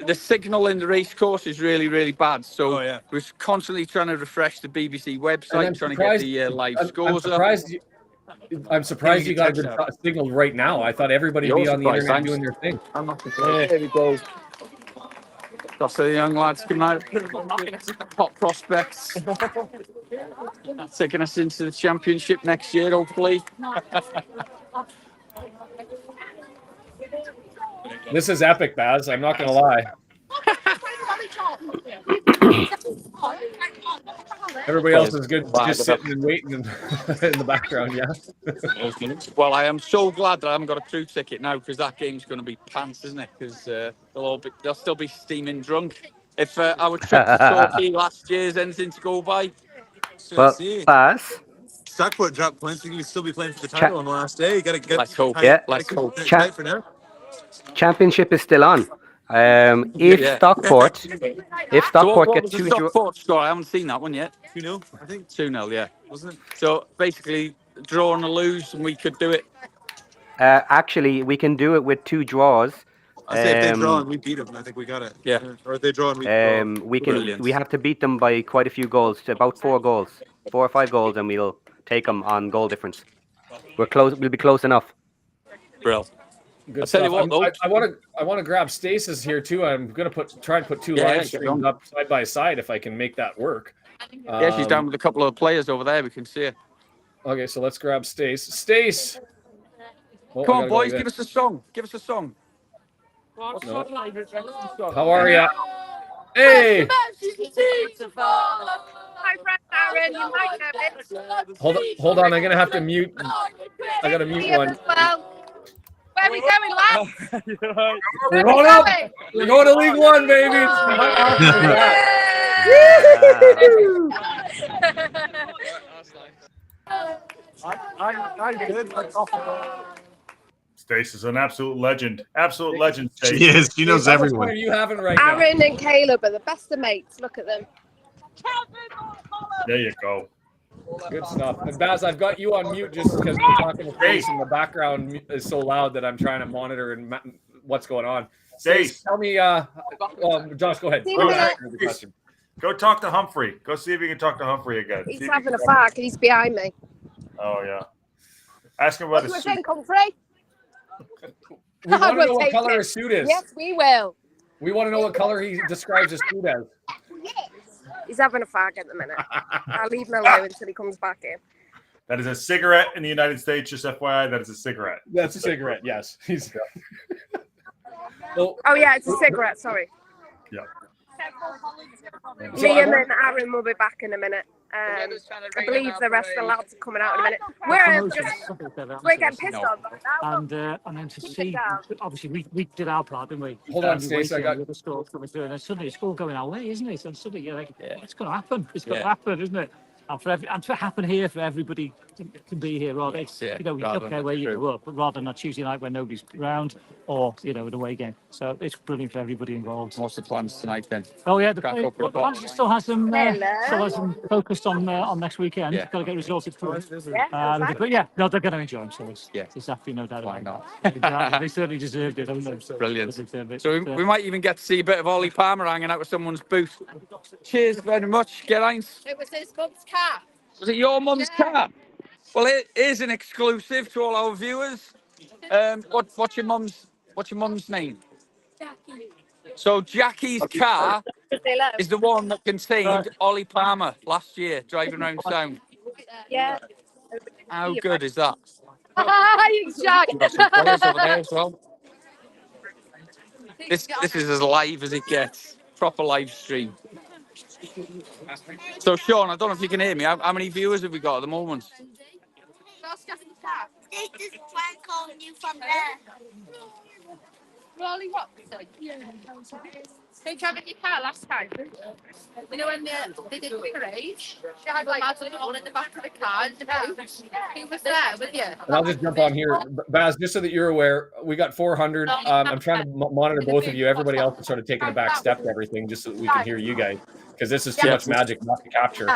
the signal in the race course is really, really bad. So we're constantly trying to refresh the BBC website, trying to get the live scores up. I'm surprised you got a good signal right now. I thought everybody would be on the internet doing their thing. I'm not surprised. There we go. Lots of the young lads coming out, hot prospects, taking us into the championship next year, hopefully. This is epic, Baz. I'm not going to lie. Everybody else is good, just sitting and waiting in the background, yeah. Well, I am so glad that I haven't got a crew ticket now, because that game's going to be pants, isn't it? Because they'll still be steaming drunk. If our trip to Torquay last year is anything to go by. But Baz, Stockport dropped points. You can still be playing for the title on the last day. You got to get. Let's hope. Yeah. Let's hope. For now. Championship is still on. If Stockport So Stockport what get was the 2 Stockport score? I haven't seen that one yet. 2-0, I think. 2-0, yeah. Wasn't it? So basically, draw and a lose, and we could do it. actually, we can do it with 2 draws. I say if they draw and we beat them, I think we got it. Yeah. Or if they draw and we draw. We have to beat them by quite a few goals, about 4 goals, 4 or 5 goals, and we'll take them on goal difference. We're close. We'll be close enough. Brill. Good I'll tell you stuff. what, though. I want to grab Stasis here too. I'm gonna try and put 2 live streams up side by side if I can make that work. Yeah, she's down with a couple of players over there. We can see her. Okay, so let's grab Stace. Stace. Oh, Come on, boys, give us a song. Give us a song. What's your favorite Wrexham song? How are ya? Hey. Hi, friend Aaron. You might know it. Hold on. I'm gonna have to mute. I gotta mute one. Where are we going, lads? We're going up. We're going to League One, baby. I'm good. Stace is an absolute legend. Absolute legend, Stace. She is. She knows How much everyone. fun are you having right now? Aaron and Caleb are the best of mates. Look at them. There you go. Good stuff. And Baz, I've got you on mute just because we're talking to Stace and the background is so loud that I'm trying to monitor and what's going on. Stace, tell me, Josh, go ahead. Go talk to Humphrey. Go see if you can talk to Humphrey again. He's having a fag and he's behind me. Oh, yeah. Ask him about What his do you suit. think, Humphrey? We want to will know what take color it. his suit is. Yes, we will. We want to know what color he describes his suit as. He's having a fag at the minute. I'll leave him alone until he comes back in. That is a cigarette in the United States. Just FYI, that is a cigarette. That's a cigarette, yes. He's. Oh, yeah, it's a cigarette. Sorry. Yeah. Liam and Aaron will be back in a minute. I believe the rest of the lads are coming out in a minute. We're getting pissed off right now. And then to see, obviously, we did our part, didn't we? Hold on, Stacey, I got the score coming through, and then suddenly it's all going our way, isn't it? And suddenly you're like, it's going to happen. It's going to happen, isn't it? And for happen here for everybody to be here, rather it's you know, we don't care where you work, but rather than a Tuesday night when nobody's around, or you know, an away game. So it's brilliant for everybody involved. What's the plans tonight then? Oh yeah, the plans still has them focused on next weekend. Yeah. Got to get resulted for it. Yeah, but yeah, no, they're going to enjoy themselves. Yeah. There's absolutely no doubt Why about not? it. They certainly deserved it, haven't they? Brilliant. They deserve it. So we might even get to see a bit of Ollie Palmer hanging out with someone's booth. Cheers very much, Geraint. It was his mum's car. Was it your mum's car? Well, it is an exclusive to all our viewers. What's your mum's name? Jackie. So Jackie's car Say hello. is the one that contained Ollie Palmer last year driving around town. Yeah. How good is that? You Jack. We've got some players over there as well. This is as live as it gets. Proper live stream. So Sean, I don't know if you can hear me. How many viewers have we got at the moment? This is Frank calling you from there. Rolly Rockson. They tried in your car last time. You know when they did Commiserate? She had like one in the back of the car. Who was there with you? And I'll just jump on here, Baz, just so that you're aware, we got 400. I'm trying to monitor both of you. Everybody else is sort of taking a back step to everything just so that we can hear you guys, because this is too much magic not to capture.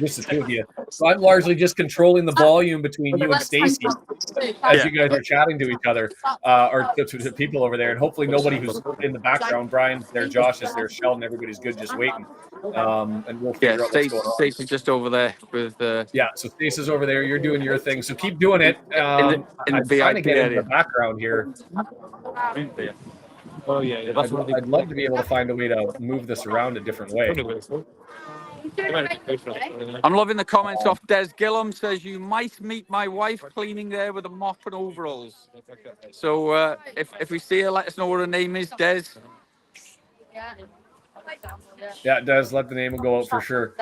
This is two of you. So I'm largely just controlling the volume between you and Stacey as you guys are chatting to each other, or to people over there. And hopefully nobody who's in the background, Brian's there, Josh is there, Sheldon, everybody's good, just waiting. And we'll figure out what's going on. Stacey's just over there with yeah, so Stacey's over there, you're doing your thing, so keep doing it. in I'm the trying to VIP get into area. the background here. Oh yeah, that's one of I'd love to be able to find a way to move this around a different way. I'm loving the comments off Des Gillum. Says you might meet my wife cleaning there with a mop and overalls. So if we see her, let us know what her name is, Des. Yeah, it does. Let the name go out for sure.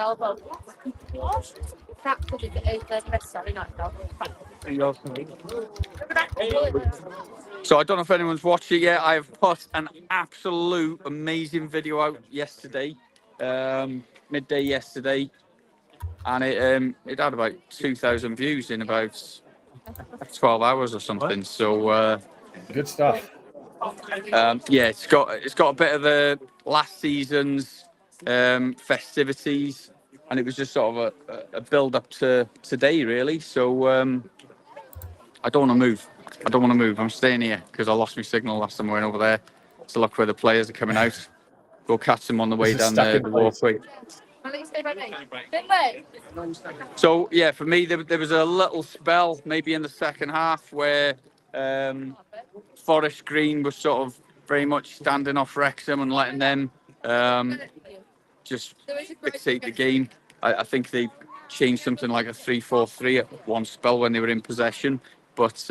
So I don't know if anyone's watched it yet. I've put an absolute amazing video out yesterday, midday yesterday, and it had about 2,000 views in about 12 hours or something. So good stuff. Yeah, it's got a bit of the last season's festivities, and it was just sort of a build up to today, really. So I don't want to move. I'm staying here because I lost my signal last time I went over there to look where the players are coming out. Go catch them on the way down the walkway. So yeah, for me, there was a little spell maybe in the second half where Forest Green was sort of very much standing off Wrexham and letting them just dictate the game. I think they changed something like a 3-4-3 at one spell when they were in possession. But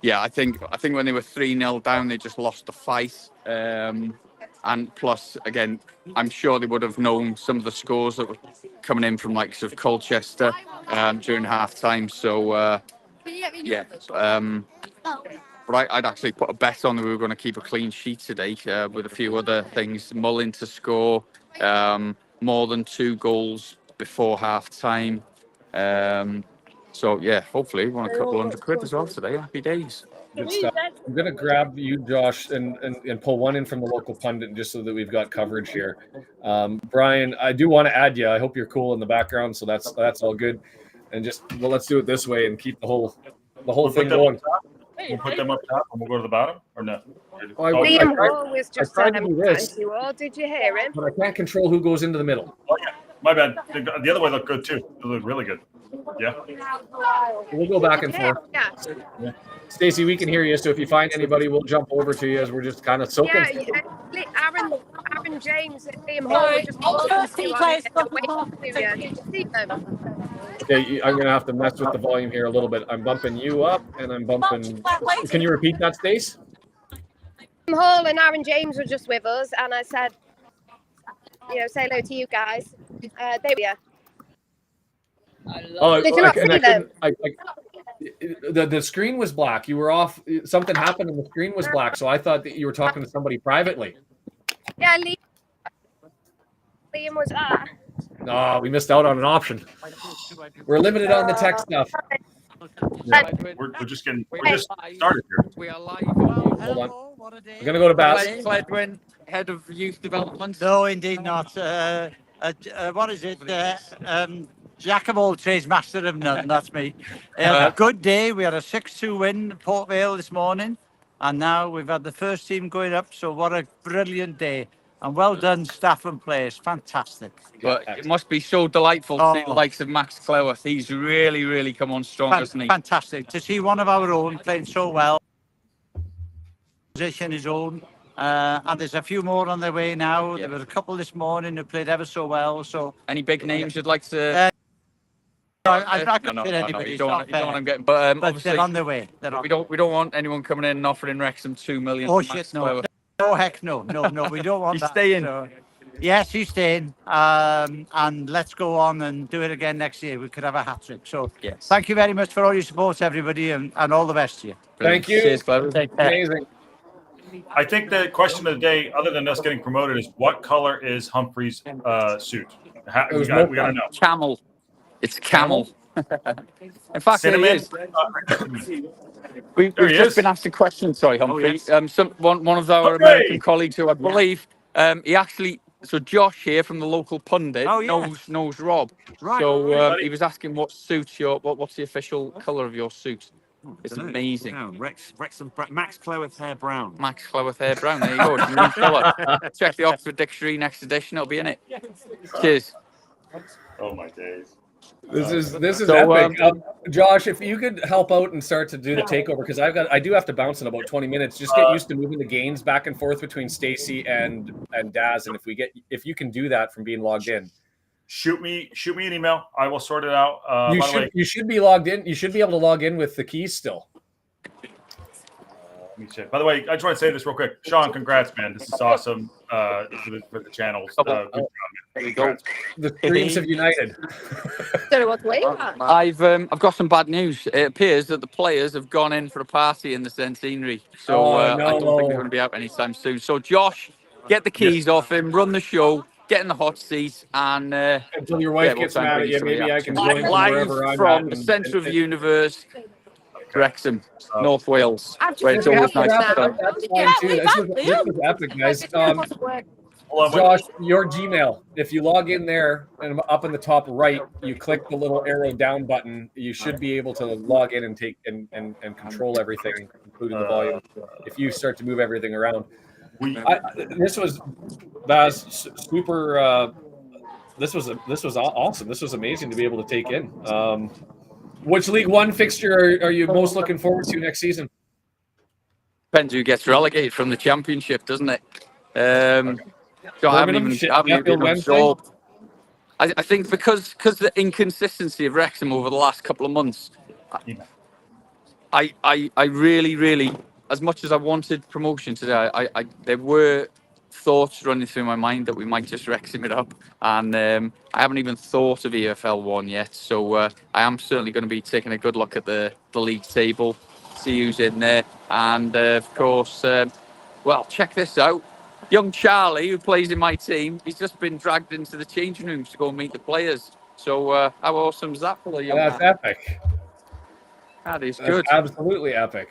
yeah, I think when they were 3-0 down, they just lost the fight. And plus, again, I'm sure they would have known some of the scores that were coming in from like sort of Colchester during half time. So yeah. But I'd actually put a bet on that we were going to keep a clean sheet today with a few other things. Mullin to score, more than 2 goals before half time. So yeah, hopefully we won a couple £100 as well today. Happy days. Good stuff. I'm going to grab you, Josh, and pull one in from the local pundit just so that we've got coverage here. Brian, I do want to add you. I hope you're cool in the background, so that's all good. And just let's do it this way and keep the whole thing going. We'll put them up top and we'll go to the bottom, or no? Liam Hall was just tried to do this. thank you all. Did you hear him? But I can't control who goes into the middle. Oh, yeah. My bad. The other way looked good too. It looked really good. Yeah. We'll go back and forth. Yeah. Stacey, we can hear you, so if you find anybody, we'll jump over to you as we're just kind of soaking. Yeah, Aaron James and Liam Hall were just Okay, I'm going to have to mess with the volume here a little bit. I'm bumping you up, and I'm bumping... Can you repeat that, Stace? Liam Hall and Aaron James were just with us, and I said, say hello to you guys. They were here. Did you not see them? The screen was black. You were off. Something happened and the screen was black. So I thought that you were talking to somebody privately. Yeah, Liam was Oh, we missed out on an option. We're limited on the tech stuff. We're just started here. We are live. Hold on. We're going to go to Bass. Cledwin, head of youth development. No, indeed not. What is it? Jack of all trades, master of none. That's me. A good day. We had a 6-2 win at Port Vale this morning, and now we've had the first team going up. So what a brilliant day! And well done, staff and players. Fantastic. But it must be so delightful to see the likes of Max Cleworth. He's really, really come on strong, hasn't he? Fantastic to see one of our own playing so well. Position his own. And there's a few more on their way now. There were a couple this morning who played ever so well. So, Any big names you'd like to? I'm not going to say No, anybody. you don't want them getting. But But obviously, they're on their way. we don't want anyone coming in and offering Wrexham 2 million. Oh for Max shit, no. Clower. No, heck no. We don't want He's that. staying. So, yes, he's staying. And let's go on and do it again next year. We could have a hat trick. So Yes. thank you very much for all your support, everybody, and all the best to you. Thank you. Cheers, Clever. Amazing. I think the question of the day, other than us getting promoted, is what color is Humphrey's suit? We got to know. Camel. It's camel. In fact, Cinnamon. We've There he just is. been asked a question. Sorry, Humphrey. yes. One of our Humphrey! American colleagues, who I believe, he actually. So Josh here from the local pundit Oh, yeah. knows Rob. Right. So he was asking what suits what's the official colour of your suit? It's amazing. No, Wrexham, Max Cloworth hair brown. Max Cloworth hair brown. There you go. It's a new colour. Check the Oxford Dictionary next edition. It'll be in it. Cheers. Oh my days. This is So, epic. Josh, if you could help out and start to do the takeover, because I do have to bounce in about 20 minutes. Just get used to moving the gains back and forth between Stacy and Daz, and if you can do that from being logged in, Shoot me an email. I will sort it out. you should be logged in. You should be able to log in with the keys still. Let me check. By the way, I just want to say this real quick. Sean, congrats, man. This is awesome for the channels. Good job, man. There you go. The streams have united. I've got some bad news. It appears that the players have gone in for a party in the Centenary, so I don't think they're going to be out anytime soon. So Josh, get the keys off him, run the show, get in the hot seat, and Until your wife we'll gets try and mad bring at you, some maybe I reaction. can join from wherever Live I'm from at the and- centre of the and- universe, Wrexham, North Wales, where it's always nice to come. That's fine too. This was epic, guys. Hold on, Josh, your Gmail. If you log in there and up in the top right, you click the little arrow down button. You should be able to log in and take and control everything, including the volume. If you start to move everything around, this was super. This was awesome. This was amazing to be able to take in. Which League One fixture are you most looking forward to next season? Depends who gets relegated from the Championship, doesn't it? So I haven't even absorbed. I think because the inconsistency of Wrexham over the last couple of months, I really, as much as I wanted promotion today, I there were thoughts running through my mind that we might just Wrexham it up, and I haven't even thought of EFL 1 yet. So I am certainly going to be taking a good look at the league table, see who's in there, and of course, well, check this out. Young Charlie, who plays in my team, he's just been dragged into the changing rooms to go and meet the players. So how awesome is that for the young That's man? epic. That is That's good. absolutely epic.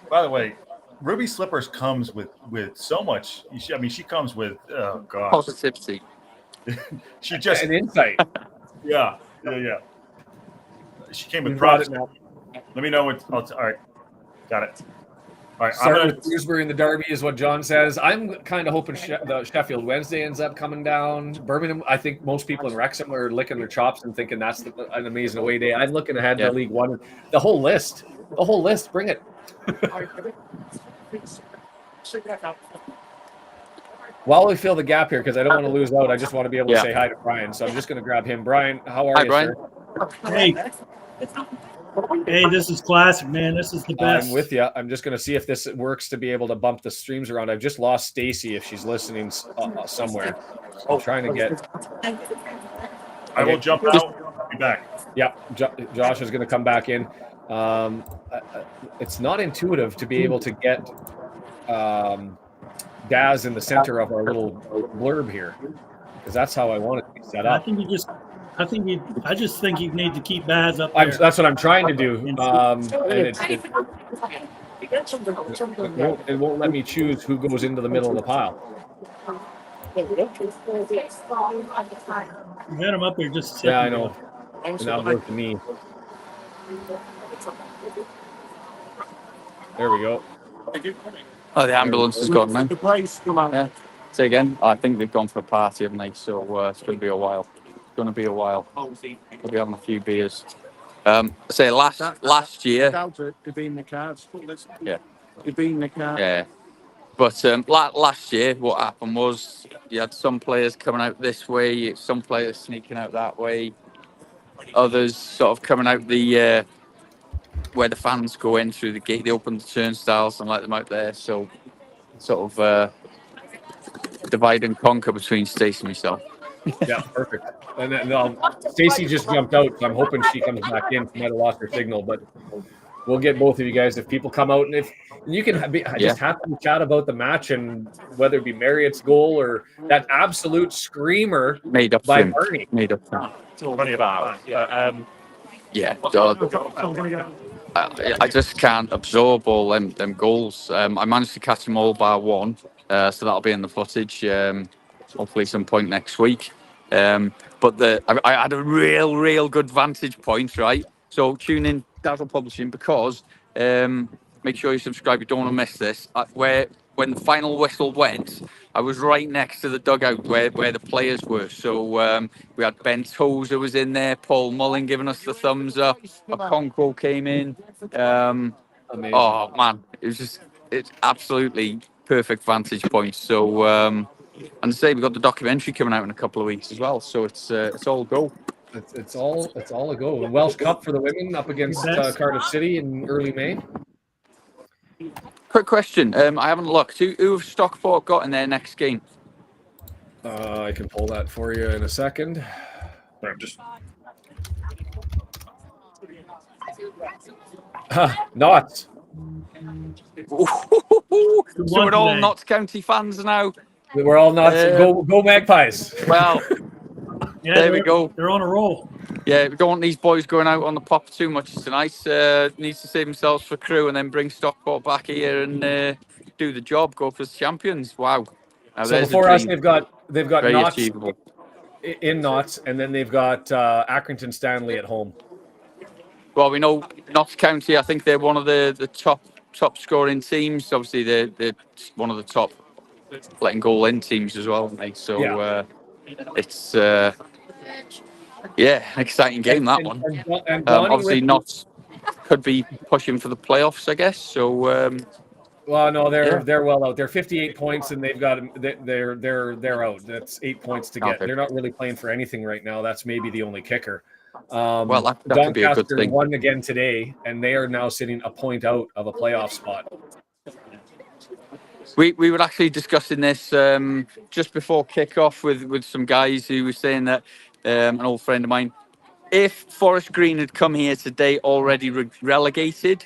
By the way, Ruby Slippers comes with so much. She comes with God. Positivity. She just an insight. Yeah. She came with brought props. it now. Let me know what. All right, got it. All right, Starting with Dewsbury in the Derby is what John says. I'm kind of hoping the Sheffield Wednesday ends up coming down. Birmingham, I think most people in Wrexham are licking their chops and thinking that's an amazing away day. I'm looking ahead to League One. The whole list. Bring it. While we fill the gap here, because I don't want to lose out, I just want to be able to say hi to Brian. So I'm just going to grab him. Brian, how are you, Brian. sir? Hey, this is classic, man. This is the best. I'm with you. I'm just going to see if this works to be able to bump the streams around. I've just lost Stacy if she's listening somewhere. So I'm trying to get. I will jump out. I'll be back. Yeah, Josh is going to come back in. It's not intuitive to be able to get Daz in the center of our little blurb here, because that's how I want it to be set up. I just think you need to keep Baz up there. That's what I'm trying to do. And it won't let me choose who goes into the middle of the pile. You had him up there just a second. Yeah, I know. And that worked to me. There we go. Oh, the ambulance has gone, man. Yeah. Say again. I think they've gone for a party, haven't they? So it's going to be a while. We'll be having a few beers. Say last year. To be in the cards. Yeah. To be in the car. Yeah. But last year, what happened was you had some players coming out this way, some players sneaking out that way, others sort of coming out the where the fans go in through the gate. They open the turnstiles and let them out there. So sort of divide and conquer between Stacey and myself. Yeah, perfect. And then Stacey just jumped out, so I'm hoping she comes back in. She might have lost her signal, but we'll get both of you guys if people come out, and if you can just happily chat about the match and whether it be Marriott's goal or that absolute screamer made up by him. Barney. Made up him. It's all funny about. Yeah. I just can't absorb all them goals. I managed to catch them all bar one, so that'll be in the footage. Hopefully some point next week. But I had a real good vantage point, right? So tune in Dazzle Publishing because make sure you subscribe. You don't want to miss this. When the final whistle went, I was right next to the dugout where the players were. So we had Ben Tozer was in there, Paul Mullen giving us the thumbs up. Okonkwo came in. Oh man, it's absolutely perfect vantage point. So and to say we've got the documentary coming out in a couple of weeks as well. So it's all go. It's all a go. Welsh Cup for the women up against Cardiff City in early May. Quick question. I haven't looked. Who have Stockport got in their next game? I can pull that for you in a second. Notts. So we're all Notts County fans now. We're all Notts. Go Magpies. Well, there we go. They're on a roll. Yeah, we don't want these boys going out on the pop too much tonight. Needs to save themselves for crew and then bring Stockport back here and do the job. Go for champions. Wow. Now, so before us, they've got very Notts achievable. in Notts, and then they've got Accrington Stanley at home. Well, we know Notts County. I think they're one of the top scoring teams. Obviously, they're one of the top letting goal in teams as well, mate. So it's an exciting game, that one. And obviously, Notts could be pushing for the playoffs, I guess. So, well, no, they're well out. They're 58 points, and they've got they're out. That's 8 points to get. Okay. They're not really playing for anything right now. That's maybe the only kicker. Well, that could be a good Doncaster thing. won again today, and they are now sitting a point out of a playoff spot. We were actually discussing this just before kickoff with some guys who were saying that an old friend of mine, if Forest Green had come here today already relegated,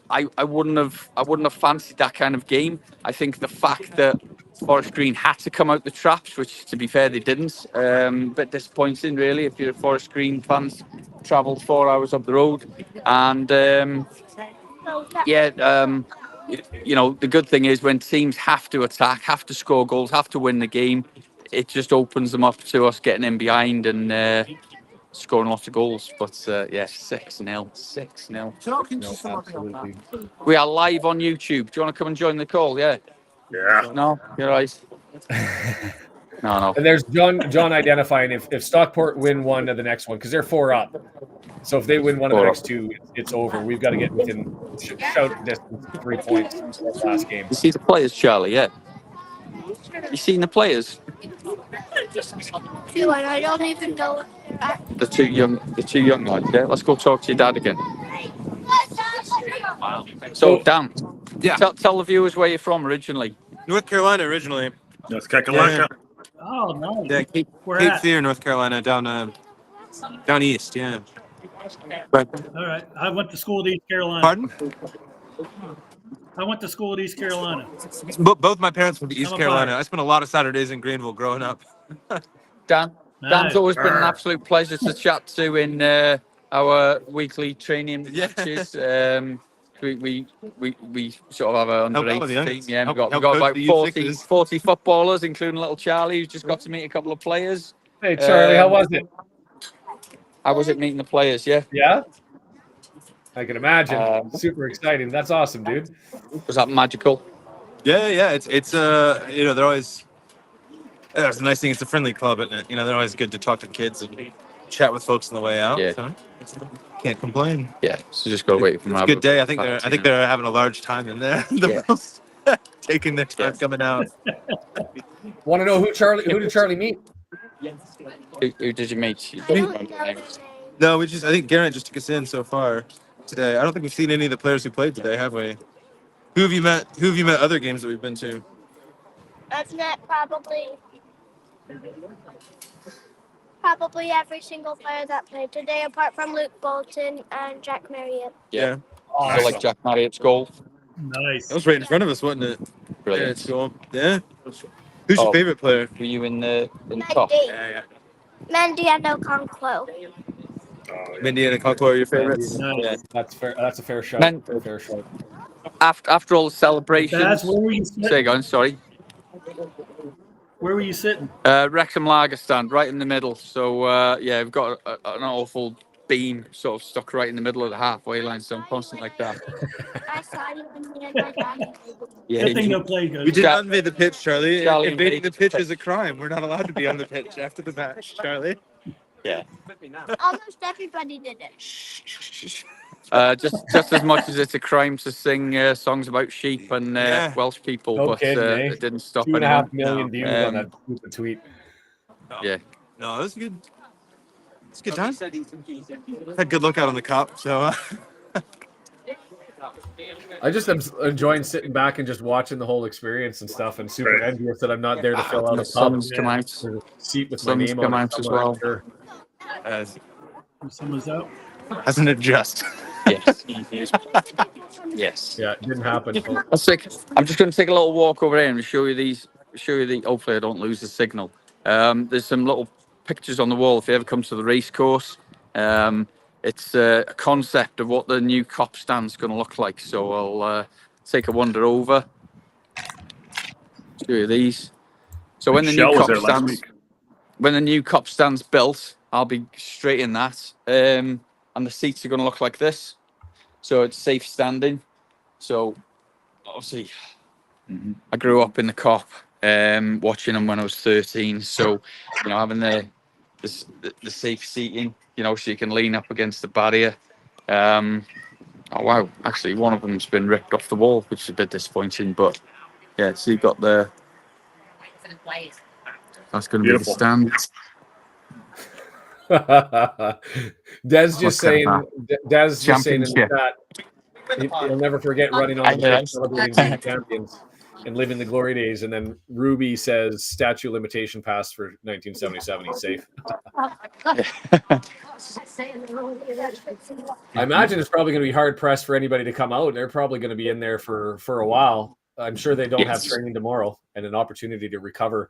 I wouldn't have fancied that kind of game. I think the fact that Forest Green had to come out the traps, which to be fair they didn't, a bit disappointing really. If you're a Forest Green fans, travelled 4 hours up the road, and you know, the good thing is when teams have to attack, have to score goals, have to win the game, it just opens them up to us getting in behind and scoring lots of goals. But 6-0. No, absolutely. We are live on YouTube. Do you want to come and join the call? Yeah. No, you're right. No. And there's John identifying if Stockport win one of the next one, because they're 4 up. So if they win one of the next two, it's over. We've got to get within shout distance 3 points from the last game. You see the players, Charlie? Yeah. You seen the players? I don't even know. The two young lads. Yeah. Let's go talk to your dad again. So Dan, tell the viewers where you're from originally. North Carolina originally. North Carolina. Oh, no. Yeah, Cape Fear, North Carolina, down east. Yeah. All right. I went to school at East Carolina. Pardon? I went to school at East Carolina. Both my parents went to East Carolina. I spent a lot of Saturdays in Greenville growing up. Dan's always been an absolute pleasure to chat to in our weekly training matches. We sort of have an under-8 team. Yeah, we've got about 40 footballers, including little Charlie, who's just got to meet a couple of players. Hey, Charlie, how was it? How was it meeting the players? Yeah. Yeah? I can imagine. Super exciting. That's awesome, dude. Was that magical? Yeah. It's you know, they're always. That's the nice thing. It's a friendly club, isn't it? You know, they're always good to talk to kids and chat with folks on the way out. Yeah. So can't complain. Yeah. So just got to wait for them. It's a good day. I think they're having a large time in there. taking their time coming out. Want to know who did Charlie meet? Who did you meet? You Me? don't remember the names? No, I think Garrett just took us in so far today. I don't think we've seen any of the players who played today, have we? Who have you met? Who have you met other games that we've been to? I've met probably every single player that played today, apart from Luke Bolton and Jack Marriott. Yeah. Awesome. So like Jack Marriott's goal. Nice. That was right in front of us, wasn't it? Brilliant. Yeah, it's cool. Yeah. Who's your favorite player? Were you in the top? Yeah. Mendy and Okonkwo. Mindy and Okonkwo are your favorites. Nice. Yeah, that's fair. That's a fair shot. Man- Fair shot. After all the celebrations. Baz, where were you sitting? Say again, sorry. Where were you sitting? Wrexham Lager stand, right in the middle. So yeah, we've got an awful beam sort of stuck right in the middle of the halfway line, so I'm constant like that. I saw you in the Yeah, Good thing no play goes. We did not invade the pitch, Charlie. Charlie Invading the invaded pitch the is a crime. We're not allowed to be on the pitch after the match, Charlie. yeah. Almost everybody did it. Just as much as it's a crime to sing songs about sheep and Yeah. Welsh people, No but kidding, eh? it didn't stop 2.5 anyone. million views on that Um, stupid tweet. Yeah. No, it was good. It's a good time. Had good lookout on the cup, so I just am enjoying sitting back and just watching the whole experience and stuff, and super envious that I'm not there to fill out The a pub. sun's come out. There's a seat with my Sun's name come on it out as somewhere, well. I'm sure. Someone's out. hasn't it just? Yes. Yes. Yeah, it didn't happen. I'm just going to take a little walk over there and show you these. Hopefully, I don't lose the signal. There's some little pictures on the wall. If you ever come to the race course, it's a concept of what the new cop stand's going to look like. So I'll take a wander over. Show you these. So when the Michelle new was cop there last stands, week. when the new cop stand's built, I'll be straight in that. And the seats are going to look like this. So it's safe standing. So obviously, I grew up in the cop, watching them when I was 13. So, having the safe seating, so you can lean up against the barrier. Oh wow! Actually, one of them's been ripped off the wall, which is a bit disappointing. But yeah, so you've got the. That's going to be the stand. Des just saying in Championship. the chat, he'll never forget running on the pitch, celebrating being champions and living the glory days. And then Ruby says statute limitation passed for 1977. He's safe. I imagine it's probably going to be hard pressed for anybody to come out. They're probably going to be in there for a while. I'm sure they don't have training tomorrow and an opportunity to recover.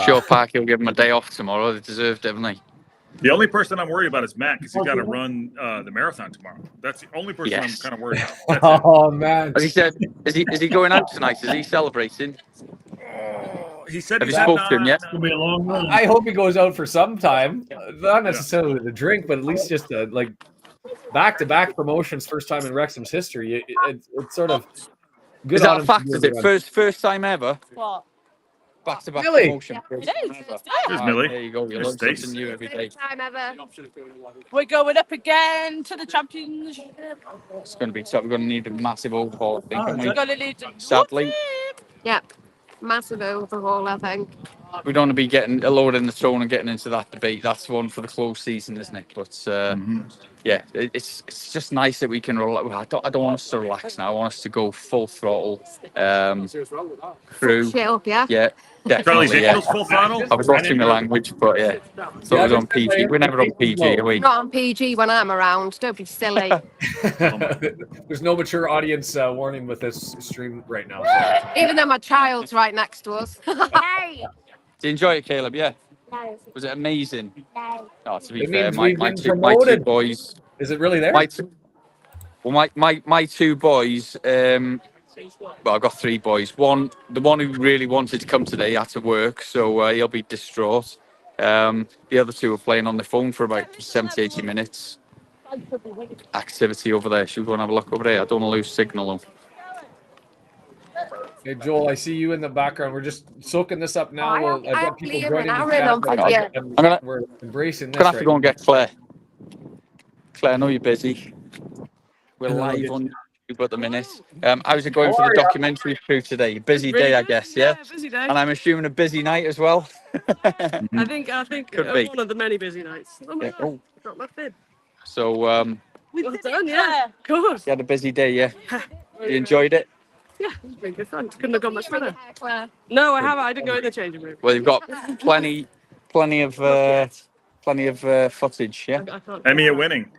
Sure, Park, he'll give them a day off tomorrow. They deserved it, haven't they? The only person I'm worried about is Matt because he's got to run the marathon tomorrow. That's the only person I'm kind of worried about. That's Oh man! As he said, is he going out tonight? Is he celebrating? He said Have he's you spoken to him yet? It's gonna be a long run. I hope he goes out for some time, not necessarily with a drink, but at least just like back-to-back promotions, first time in Wrexham's history. It's sort of good. Is that on a him fact? to Is do it run. first time ever? What? Back-to-back Really? promotion. First time ever. There's Millie. There you go. You There's learn Stace. something new every day. Time ever. We're going up again to the championship. It's going to be tough. We're going to need a massive overhaul, I think, aren't we? We're going to need Sadly, Yep. Massive overhaul, I think. we don't want to be getting lowered in the throne and getting into that debate. That's one for the close season, isn't it? But yeah, it's just nice that we can relax. I don't want us to relax now. I want us to go full throttle through. Shit up, yeah? Yeah, Charlie's definitely. Yeah. Angels full throttle. I was watching the language, but yeah. So it was on PG. We're never on PG, are we? Not on PG when I'm around. Don't be silly. There's no mature audience warning with this stream right now. So. Even though my child's right next to us. Hey! Did you enjoy it, Caleb? Yeah. No. Was it amazing? No. Oh, to be It fair, means my we've been two promoted. boys. Is it really there? My two boys. Well, I've got three boys. The one who really wanted to come today had to work, so he'll be distraught. The other two were playing on the phone for about 70, 80 minutes. Activity over there. Should we go and have a look over there? I don't want to lose signal. Hey, Joel, I see you in the background. We're just soaking this up now. I've got people joining the chat, and we're embracing this. I'm going to have to go and get Claire. Claire, I know you're busy. We're And then I'll live get on at the minute. How's it going for the documentary crew today? Busy day, I guess, yeah? Busy day. And I'm assuming a busy night as well? I think Could be. one of the many busy nights. Oh my Yeah. God, Oh. got my fib. So, Well done, yeah. Good. you had a busy day, yeah? You enjoyed it? Yeah, it's been good fun. Couldn't have gone much better. No, I haven't. I didn't go in the changing room. Well, you've got plenty of footage, yeah? Emmy a winning.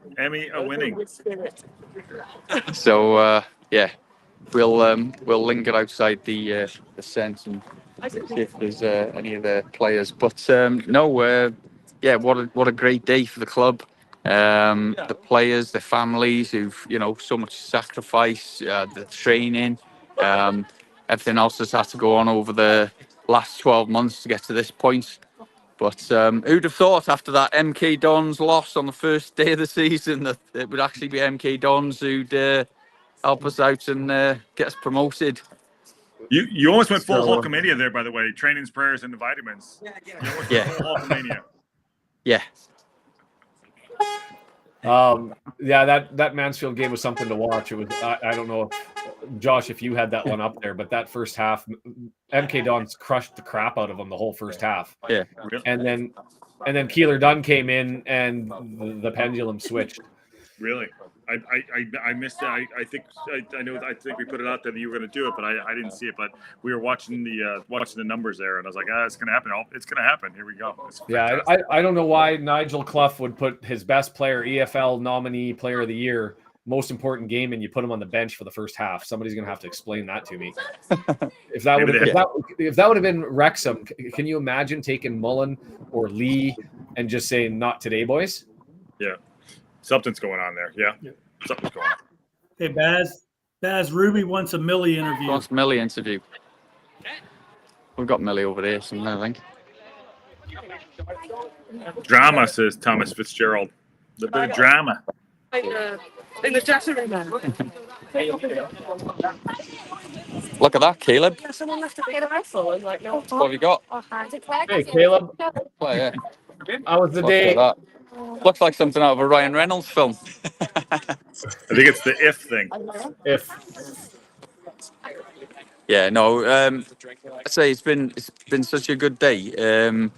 So, yeah, we'll linger outside the scent and see if there's any of the players. But yeah, what a great day for the club. The players, the families who've so much sacrifice, the training, everything else that's had to go on over the last 12 months to get to this point. But who'd have thought after that MK Dons loss on the first day of the season that it would actually be MK Dons who'd help us out and get us promoted? You almost went full Hulkamania there, by the way. Trainings, prayers, and the vitamins. Yeah. Full Hulkamania. Yeah. Yeah, that Mansfield game was something to watch. It was I don't know, Josh, if you had that one up there, but that first half, MK Dons crushed the crap out of them the whole first half. Yeah, and then Keeler Dunn came in and the pendulum switched. Really, I missed it. I think we put it out there that you were going to do it, but I didn't see it. But we were watching the numbers there, and I was like, it's going to happen. It's going to happen. Here we go. Yeah, I don't know why Nigel Clough would put his best player, EFL nominee player of the year, most important game, and you put him on the bench for the first half. Somebody's going to have to explain that to me. If that would have been Wrexham, can you imagine taking Mullen or Lee and just saying, not today, boys? Yeah. Something's going on there. Yeah. Something's going on. Hey, Baz Ruby wants a Millie interview. Wants Millie interview. We've got Millie over there somewhere, I think. Drama, says Thomas Fitzgerald. The bit of drama. In the dressing room now. Look at that, Caleb. Yeah, someone left to play the rifle and no. What have you got? Hey, Caleb. Well, yeah. How was the day? Looks like something out of a Ryan Reynolds film. I think it's the if thing. If. Yeah, no. I say it's been such a good day. And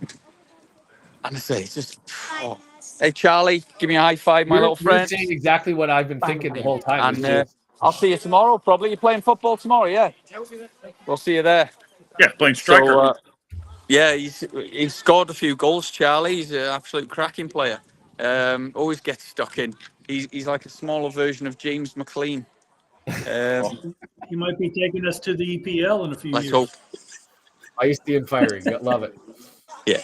I say it's just. Oh. Hey, Charlie, give me a high five, my little friend. You're saying exactly what I've been thinking the whole time. And I'll see you tomorrow. Probably you're playing football tomorrow. Yeah, we'll see you there. Yeah, playing striker. So, yeah, he's scored a few goals. Charlie, he's an absolute cracking player. Always gets stuck in. He's like a smaller version of James McLean. He might be taking us to the EPL in a few years. Let's hope. Icy and fiery. Love it. Yeah.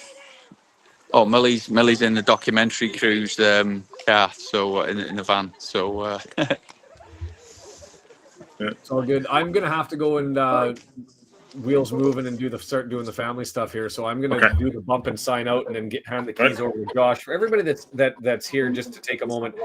Oh, Millie's in the documentary crew's car, so in the van. So it's all good. I'm gonna have to go and wheels moving and start doing the family stuff here. So I'm gonna do the bump and sign out, and then hand the keys over to Josh. For everybody that's here, just to take a moment.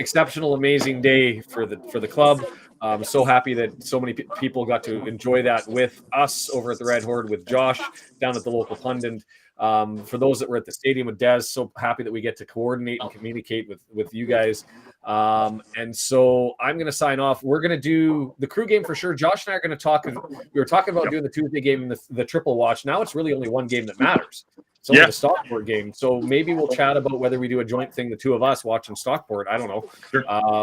Exceptional, amazing day for the club. I'm so happy that so many people got to enjoy that with us over at the Red Horde, with Josh down at the local pundit. For those that were at the stadium with Des, so happy that we get to coordinate and communicate with you guys. And so I'm going to sign off. We're going to do the crew game for sure. Josh and I are going to talk. We were talking about doing the Tuesday game and the triple watch. Now it's really only one game that matters. It's only the Stockport game. So maybe we'll chat about whether we do a joint thing, the two of us watching Stockport. I don't know.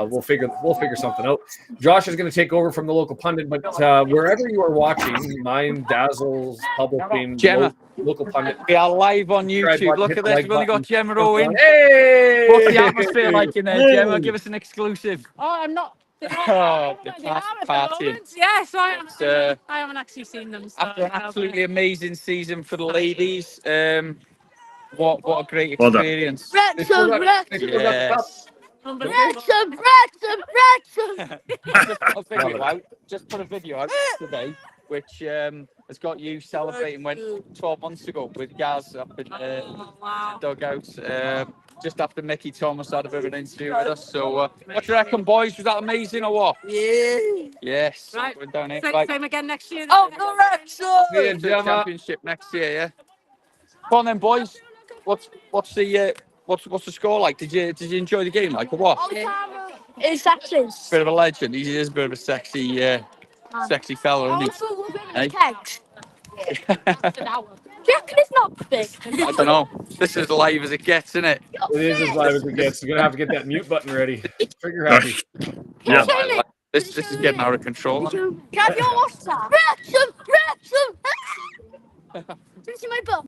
We'll figure something out. Josh is going to take over from the local pundit, but wherever you are watching, mine, Dazzle's, Publishing, Gemma. Local pundit. We are live on YouTube. Look at this. We've only got Gemma Owen. Hey! What's the atmosphere like in there, Gemma? Give us an exclusive. Oh, I'm not. The party. Yes, I haven't actually seen them. So after an absolutely amazing season for the ladies, what a great Well experience. Wrexham. Yes. Wrexham. Just put a video out today, which has got you celebrating when 12 months ago with Gaz up in the dugout. Just after Mickey Thomas had a bit of an interview with us. So, what do you reckon, boys? Was that amazing or what? Yeah. Yes. Right. We're down here. Same again next year. Oh, the Wrexham! The championship next year, yeah. Come on then, boys. What's the score like? Did you enjoy the game, like, or what? Exactly. Bit of a legend. He is a bit of a sexy fella, isn't he? Hey? Do you reckon it's not big? I don't know. This is live as it gets, isn't it? It is as live as it gets. You're gonna have to get that mute button ready. Trigger happy. Yeah. This is getting out of control. Can I have your WhatsApp? Wrexham! Do you see my book?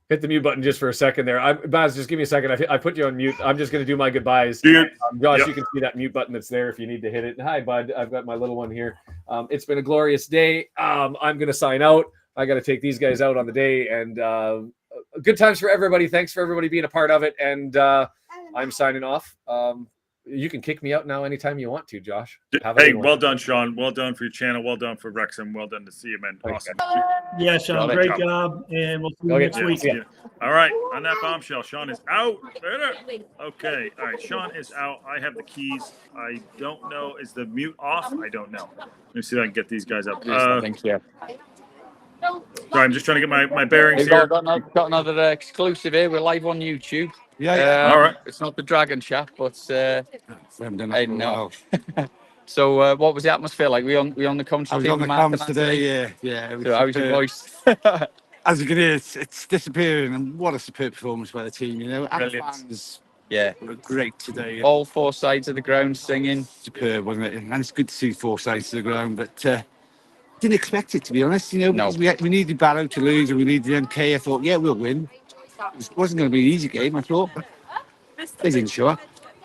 Hit the mute button just for a second there. Baz, just give me a second. I put you on mute. I'm just going to do my goodbyes. Josh, you can see that mute button that's there if you need to hit it. Hi, bud. I've got my little one here. It's been a glorious day. I'm going to sign out. I got to take these guys out on the day. And good times for everybody. Thanks for everybody being a part of it. And I'm signing off. You can kick me out now anytime you want to, Josh. Hey, well done, Sean. Well done for your channel. Well done for Wrexham. Well done to see you, man. Awesome. Yeah, Sean, great job. And we'll see you next week. Yeah. All right. On that bombshell, Sean is out. Okay. All right. Sean is out. I have the keys. I don't know. Is the mute off? I don't know. Let me see if I can get these guys up. Thank you. Sorry, I'm just trying to get my bearings here. Got another exclusive here. We're live on YouTube. Yeah. All right. It's not the Dragon Chat, but I know. So, what was the atmosphere like? We on the commentary? I was on the comms today. Yeah. So how was your voice? As you can hear, it's disappearing, and what a superb performance by the team. You know, and the fans. Yeah, were great today. All four sides of the ground singing. Superb, wasn't it? And it's good to see four sides of the ground, but didn't expect it, to be honest. You know, because we needed Barrow to lose, and we needed MK. I thought, yeah, we'll win. It wasn't going to be an easy game, I thought. But they didn't show up.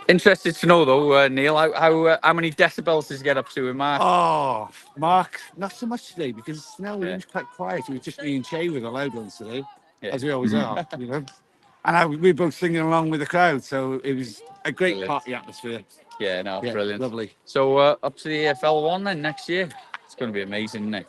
Interested to know though, Neil, how many decibels does he get up to with Mark? Oh, Mark, not so much today because now we're quite quiet. It was just me and Shay with the loud ones today, as we always are, you know. And we were both singing along with the crowd, so it was a great party atmosphere. Yeah, no, brilliant, lovely. So up to the EFL 1 then next year. It's going to be amazing, isn't it?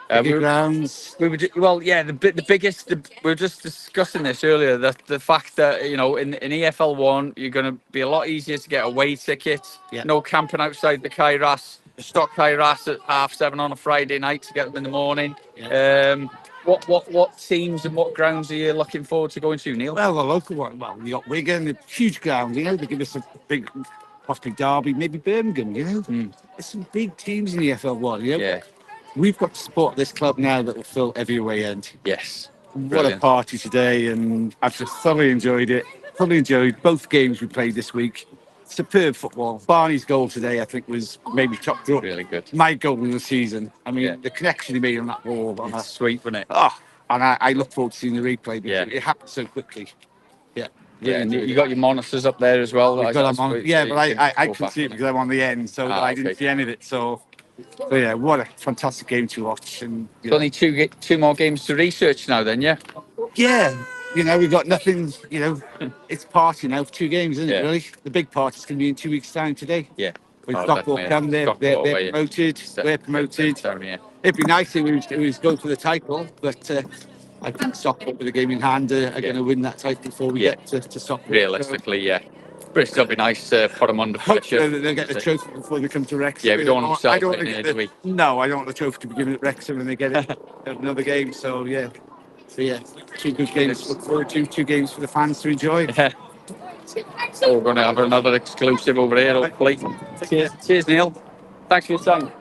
Grounds. We were the biggest. We were just discussing this earlier. That the fact that in EFL 1 you're going to be a lot easier to get away tickets. Yeah. No camping outside the Kairas. Stock Kairas at 7:30 on a Friday night to get them in the morning. Yeah. What teams and what grounds are you looking forward to going to, Neil? Well, the local one. Well, we got Wigan, the huge ground. You know, they give us a big, possibly Derby, maybe Birmingham. You know, there's some big teams in the EFL 1. You know? Yeah. We've got to support this club now that will fill every away end. Yes. What a party today, and I've just thoroughly enjoyed it. Thoroughly enjoyed both games we played this week. Superb football. Barney's goal today, I think, was maybe top draw. Really good. My goal of the season. I mean, the connection he made on that ball. That's sweet, wasn't it? Oh, and I look forward to seeing the replay because it happened so quickly. Yeah. Yeah, and you got your monitors up there as well. We've got them on. Yeah, but I can see it because I'm on the end, so I didn't see any of it. So yeah, what a fantastic game to watch. And only two more games to research now then, yeah? Yeah, you know, we've got nothing, you know, it's party now for 2 games, isn't it, really? The big party's going to be in 2 weeks' time today. Yeah. With Stockport come, they're promoted, we're promoted. It'd be nice if it was go for the title, but I think Stockport with a game in hand are going to win that title before we get to Stockport. Realistically, yeah. Bristol will be nice to put them under pressure. They'll get the trophy before they come to Wrexham. Yeah, we don't want them No, I don't want the trophy to be given at Wrexham when they get it another game. So yeah, 2 good games to look forward to. 2 games for the fans to enjoy. Yeah. So we're going to have another exclusive over here, hopefully. Cheers, Neil. Thanks for your time.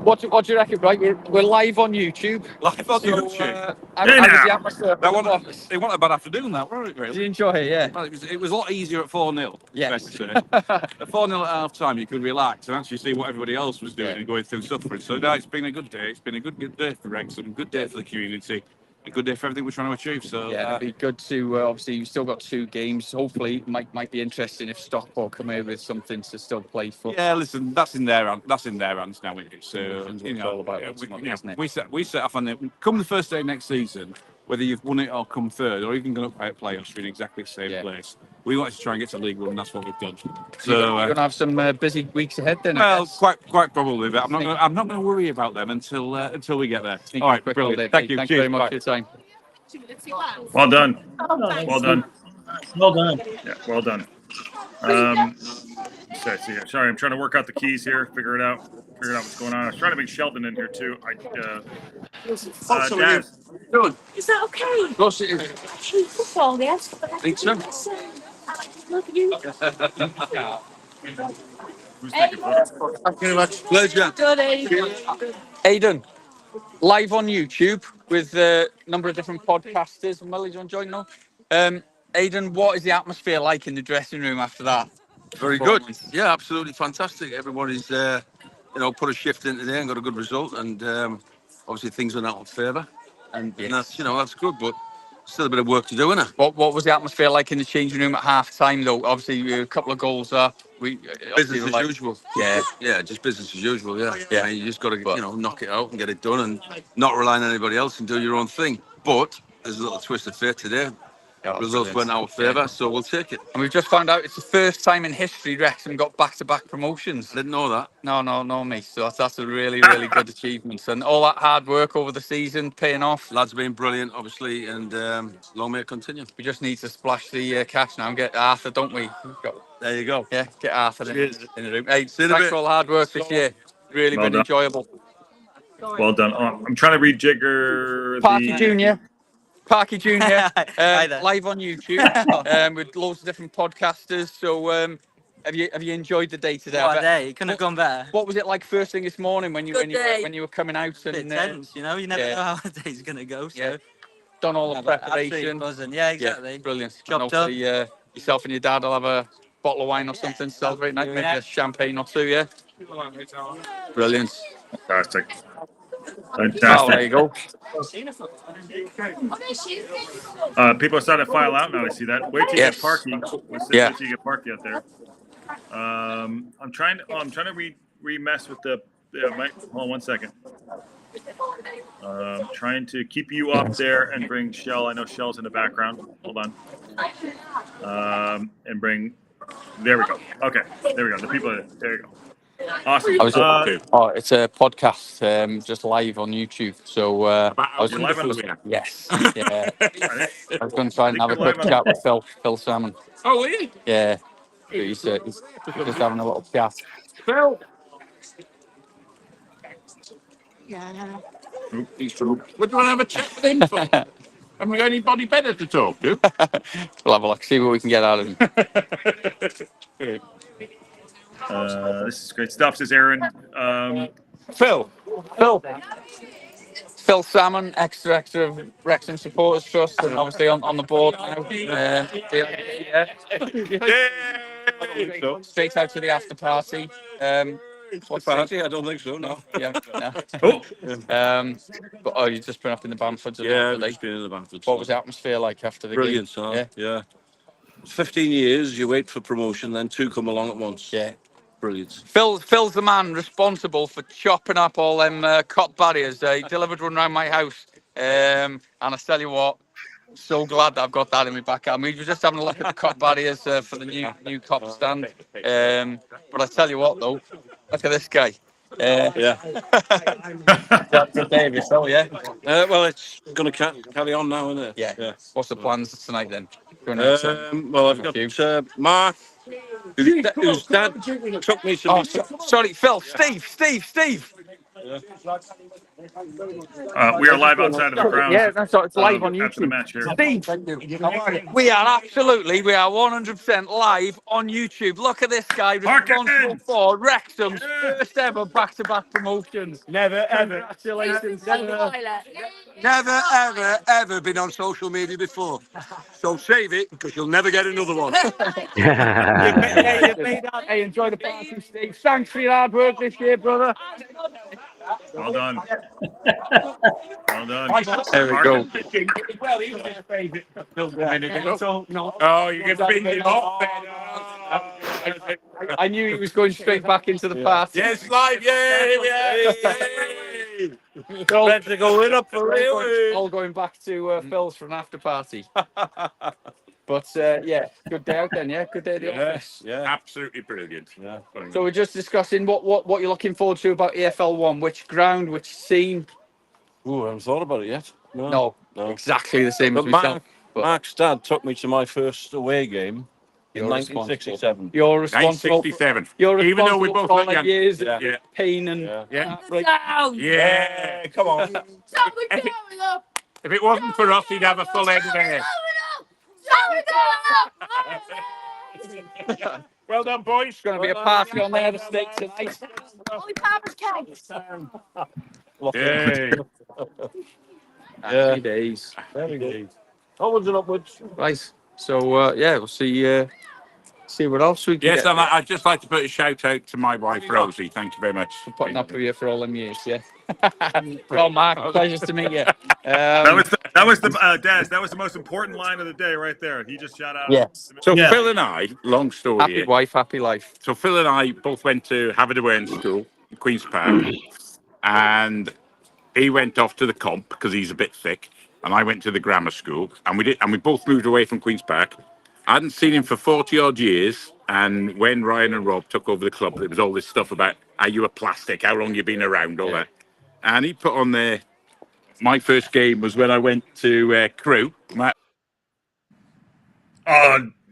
What do you reckon, right? We're live on YouTube. Live on YouTube. How was the atmosphere? It wasn't a bad afternoon, that, wasn't it, really? Did you enjoy it, yeah? Well, it was a lot easier at 4-0. Yes. At 4-0 at half-time, you could relax and actually see what everybody else was doing and going through suffering. So, no, it's been a good day. It's been a good day for Wrexham, a good day for the community. A good day for everything we're trying to achieve. So yeah, it'd be good to obviously you've still got 2 games. Hopefully, it might be interesting if Stockport come here with something to still play for. Yeah, listen, that's in their hands now. It is. So all about isn't it? We set off on it. Come the first day next season, whether you've won it or come third, or even gone up at playoffs, we're in exactly the same place. We wanted to try and get to League One, and that's what we've done. So you're going to have some busy weeks ahead then. Well, quite probably, but I'm not going to worry about them until we get there. All right, brilliant. Thank you. Thank you very much for your time. Well done. Well done. Well done. Yeah, well done. Sorry, I'm trying to work out the keys here, figure out what's going on. I was trying to make Sheldon in here too. Daz. Good. Is that okay? Of course it is. Football, yes. Think so. Love you. Who's taking photos? Thank you very much. Pleasure. Aidan, live on YouTube with a number of different podcasters. Will you want to join now? Aidan, what is the atmosphere like in the dressing room after that? Very good. Yeah, absolutely fantastic. Everybody's put a shift in today and got a good result, and obviously things went out in favour, and that's that's good, but still a bit of work to do, isn't it? What was the atmosphere like in the changing room at half time though? Obviously a couple of goals up. Business as usual. Yeah, just business as usual. Yeah. I mean, you just got to knock it out and get it done, and not rely on anybody else and do your own thing. But there's a little twist of fate today. Results went our favour, so we'll take it. And we've just found out it's the first time in history Wrexham got back-to-back promotions. I didn't know that. No, mate. So that's a really, really good achievement. And all that hard work over the season paying off. Lads have been brilliant, obviously, and long may it continue. We just need to splash the cash now and get Arthur, don't we? There you go. Yeah, get Arthur in the room. Hey, See you in a thanks bit. for all the hard work this year. Really Well been done. enjoyable. Well done. I'm trying to rejigger Parky Junior. Parky Junior, Hi there. live on YouTube with loads of different podcasters. So, have you enjoyed the day today? What a day! It couldn't have gone better. What was it like first thing this morning when you were coming out? A bit tense, you never know how the day's gonna go. So done all the absolutely preparation. buzzing. Yeah, exactly. Yeah, brilliant. Chopped and hopefully, yourself and your dad will have a bottle of wine or something to celebrate night, maybe a champagne or two. Yeah, brilliant. Fantastic. Oh, there you go. People are starting to file out now. I see that. Wait till you get Parky. Wait till you get Parky out there. I'm trying to re-mess with the. Hold on 1 second. Trying to keep you up there and bring Shell. I know Shell's in the background. Hold on. And bring. There we go. Okay. There we go. The people. There you go. Awesome. It's a podcast, just live on YouTube. So I was live on the yes, yeah. I was going to try and have a quick chat with Phil Salmon. Oh, really? Yeah, he's just having a little chat. Phil. What do you want to have a chat with him for? Haven't we got anybody better to talk to? We'll have a look, see what we can get out of him. This is great stuff, says Aaron. Phil Salmon, extra Wrexham Supporters Trust, and obviously on the board now. Straight out to the after party. What's party? I don't think so. No. Yeah. No. But you've just been up in the Bamfords. Yeah, I've just been in the Bamfords. What was the atmosphere like after the Brilliant, game? Brilliant, yeah. 15 years, you wait for promotion, then two come along at once. Yeah. Brilliant. Phil's the man responsible for chopping up all them cot barriers. He delivered one around my house. And I tell you what, so glad that I've got that in my back. I mean, we were just having a look at the cop barriers for the new cop stand. But I tell you what, though, look at this guy. Yeah. That's a day of yourself, yeah? Well, it's going to carry on now, isn't it? Yeah. What's the plans tonight then? Well, I've got Mark, whose dad took me some... Sorry, Phil. Steve. We are live outside of the grounds. Yeah, that's right. It's live on YouTube. After the match here. Steve, we are 100% live on YouTube. Look at this guy responsible for Wrexham's first ever back-to-back promotions. Never, ever. Congratulations. Never been on social media before. So save it, because you'll never get another one. Hey, enjoy the party, Steve. Thanks for your hard work this year, brother. Well done. There we go. Well, he was their favourite. Oh, you get binded off. I knew he was going straight back into the party. Yes, live, yeah. Let's go in up for real. All going back to Phil's for an after party. But yeah, good day out then. Yeah, good day. Yes, yeah, absolutely brilliant. Yeah. So we're just discussing what you're looking forward to about EFL 1, which ground, which scene. Oh, I haven't thought about it yet. No. Exactly the same But as myself. Mark's dad took me to my first away game in 1967. You're responsible. 1967. Even though we both for all look young. years of pain and Yeah, come on. If it wasn't for us, he'd have a full head of hair. Well done, boys. It's going to be a party on their estate tonight. Only Papa's cakes. Yay. Happy days. Very good. Onwards and upwards. Right. So, yeah, we'll see what else we can Yes, get. and I'd just like to put a shout out to my wife, Rosie. Thank you very much For putting up with you for all them years, yeah. Well, Mark, pleasure to meet you. That was the Daz. That was the most important line of the day, right there. He just shot out. Yes. So Phil and I, long story. Happy wife, happy life. So Phil and I both went to Haverdawen School in Queen's Park, and he went off to the comp because he's a bit thick, and I went to the grammar school, and we both moved away from Queen's Park. I hadn't seen him for 40 odd years, and when Ryan and Rob took over the club, there was all this stuff about are you a plastic, how long you been around, all that. And he put on there, my first game was when I went to Crewe.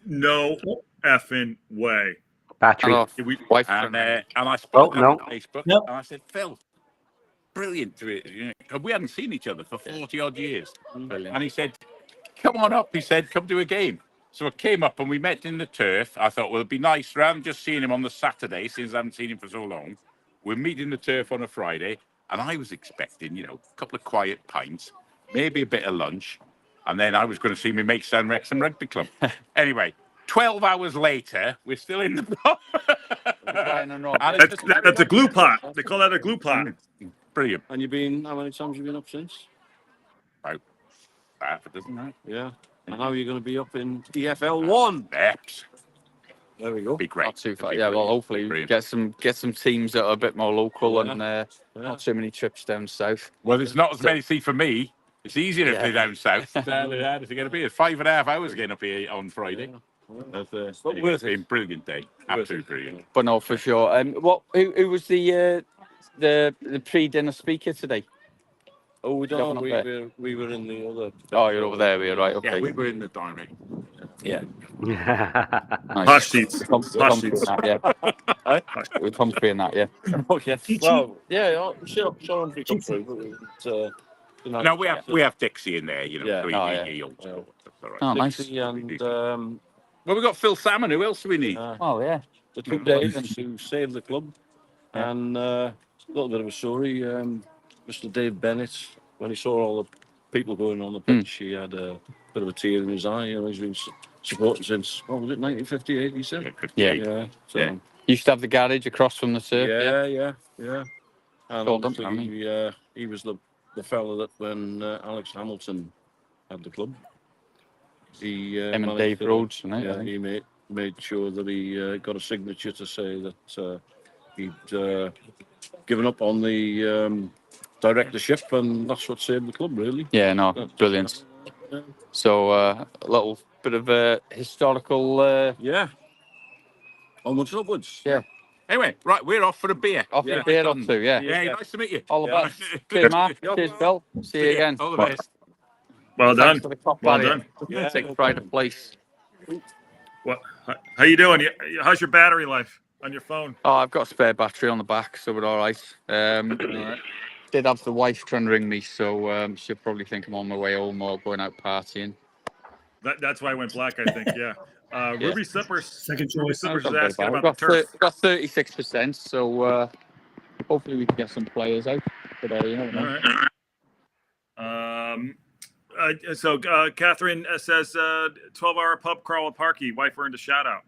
No effing way. Battery. And I spoke on Facebook, and I said, Phil, brilliant to it. You know, we hadn't seen each other for 40 odd years. Brilliant. And he said, come on up. He said, come do a game. So I came up and we met in the turf. I thought, well, it'd be nice rather than just seeing him on the Saturday, since I haven't seen him for so long. We'll meet in the turf on a Friday. And I was expecting, you know, a couple of quiet pints, maybe a bit of lunch. And then I was going to see my mates down Wrexham Rugby Club. Anyway, 12 hours later, we're still in the pub. That's a glue pot. They call that a glue pot. Brilliant. And how many times have you been up since? About half a dozen, right? Yeah. And how are you going to be up in EFL 1? Eps. There we go. Be great. Not too far. Yeah, well, hopefully we get some teams that are a bit more local and not too many trips down south. Well, there's not as many. See, for me, it's easier to be down south. Down there, is it going to be? It's 5.5 hours getting up here on Friday. It's been a brilliant day. Absolutely brilliant. But no, for sure. Who was the pre-dinner speaker today? Oh, we don't know. We were in the other. Oh, you're over there. We're right. Okay. Yeah, we were in the dining. Yeah. Posh seats. Posh seats. Yeah. We're comfy in that. Yeah. Oh, yeah. Well, yeah. Sure, we come through. But no, we have Dixie in there. You know. Yeah. So Oh, nice. Dixie and well, we've got Phil Salmon. Who else do we need? Oh, yeah. The two Daves who saved the club, and a little bit of a story. Mr. Dave Bennett, when he saw all the people going on the pitch, he had a bit of a tear in his eye, and he's been supporting since, what was it, 1958, he said? Yeah. So, You used to have the garage across from the surf. Yeah. And obviously, he was the fella that when Alex Hamilton had the club, he Him and Dave Rhodes, he made sure that he got a signature to say that he'd given up on the directorship, and that's what saved the club, really. Yeah, no, brilliant. So a little bit of a historical. Onwards and upwards. Yeah. Anyway, right, we're off for a beer. Off for a beer or two, yeah. Yeah, nice to meet you. All the best. Cheers, Mark. Cheers, Bill. See you again. All the best. Well done. Well done. Take pride of place. What? How you doing? How's your battery life on your phone? Oh, I've got a spare battery on the back, so we're all right. Did have the wife trying to ring me, so she'll probably think I'm on my way home or going out partying. That's why I went black, I think. Yeah. Ruby Slippers. Second choice. Ruby Slippers is asking about got the turf. We've got 36%, so hopefully we can get some players out. But you never know. All right. So Catherine says 12-hour pub crawl with Parky. Wife earned a shout out.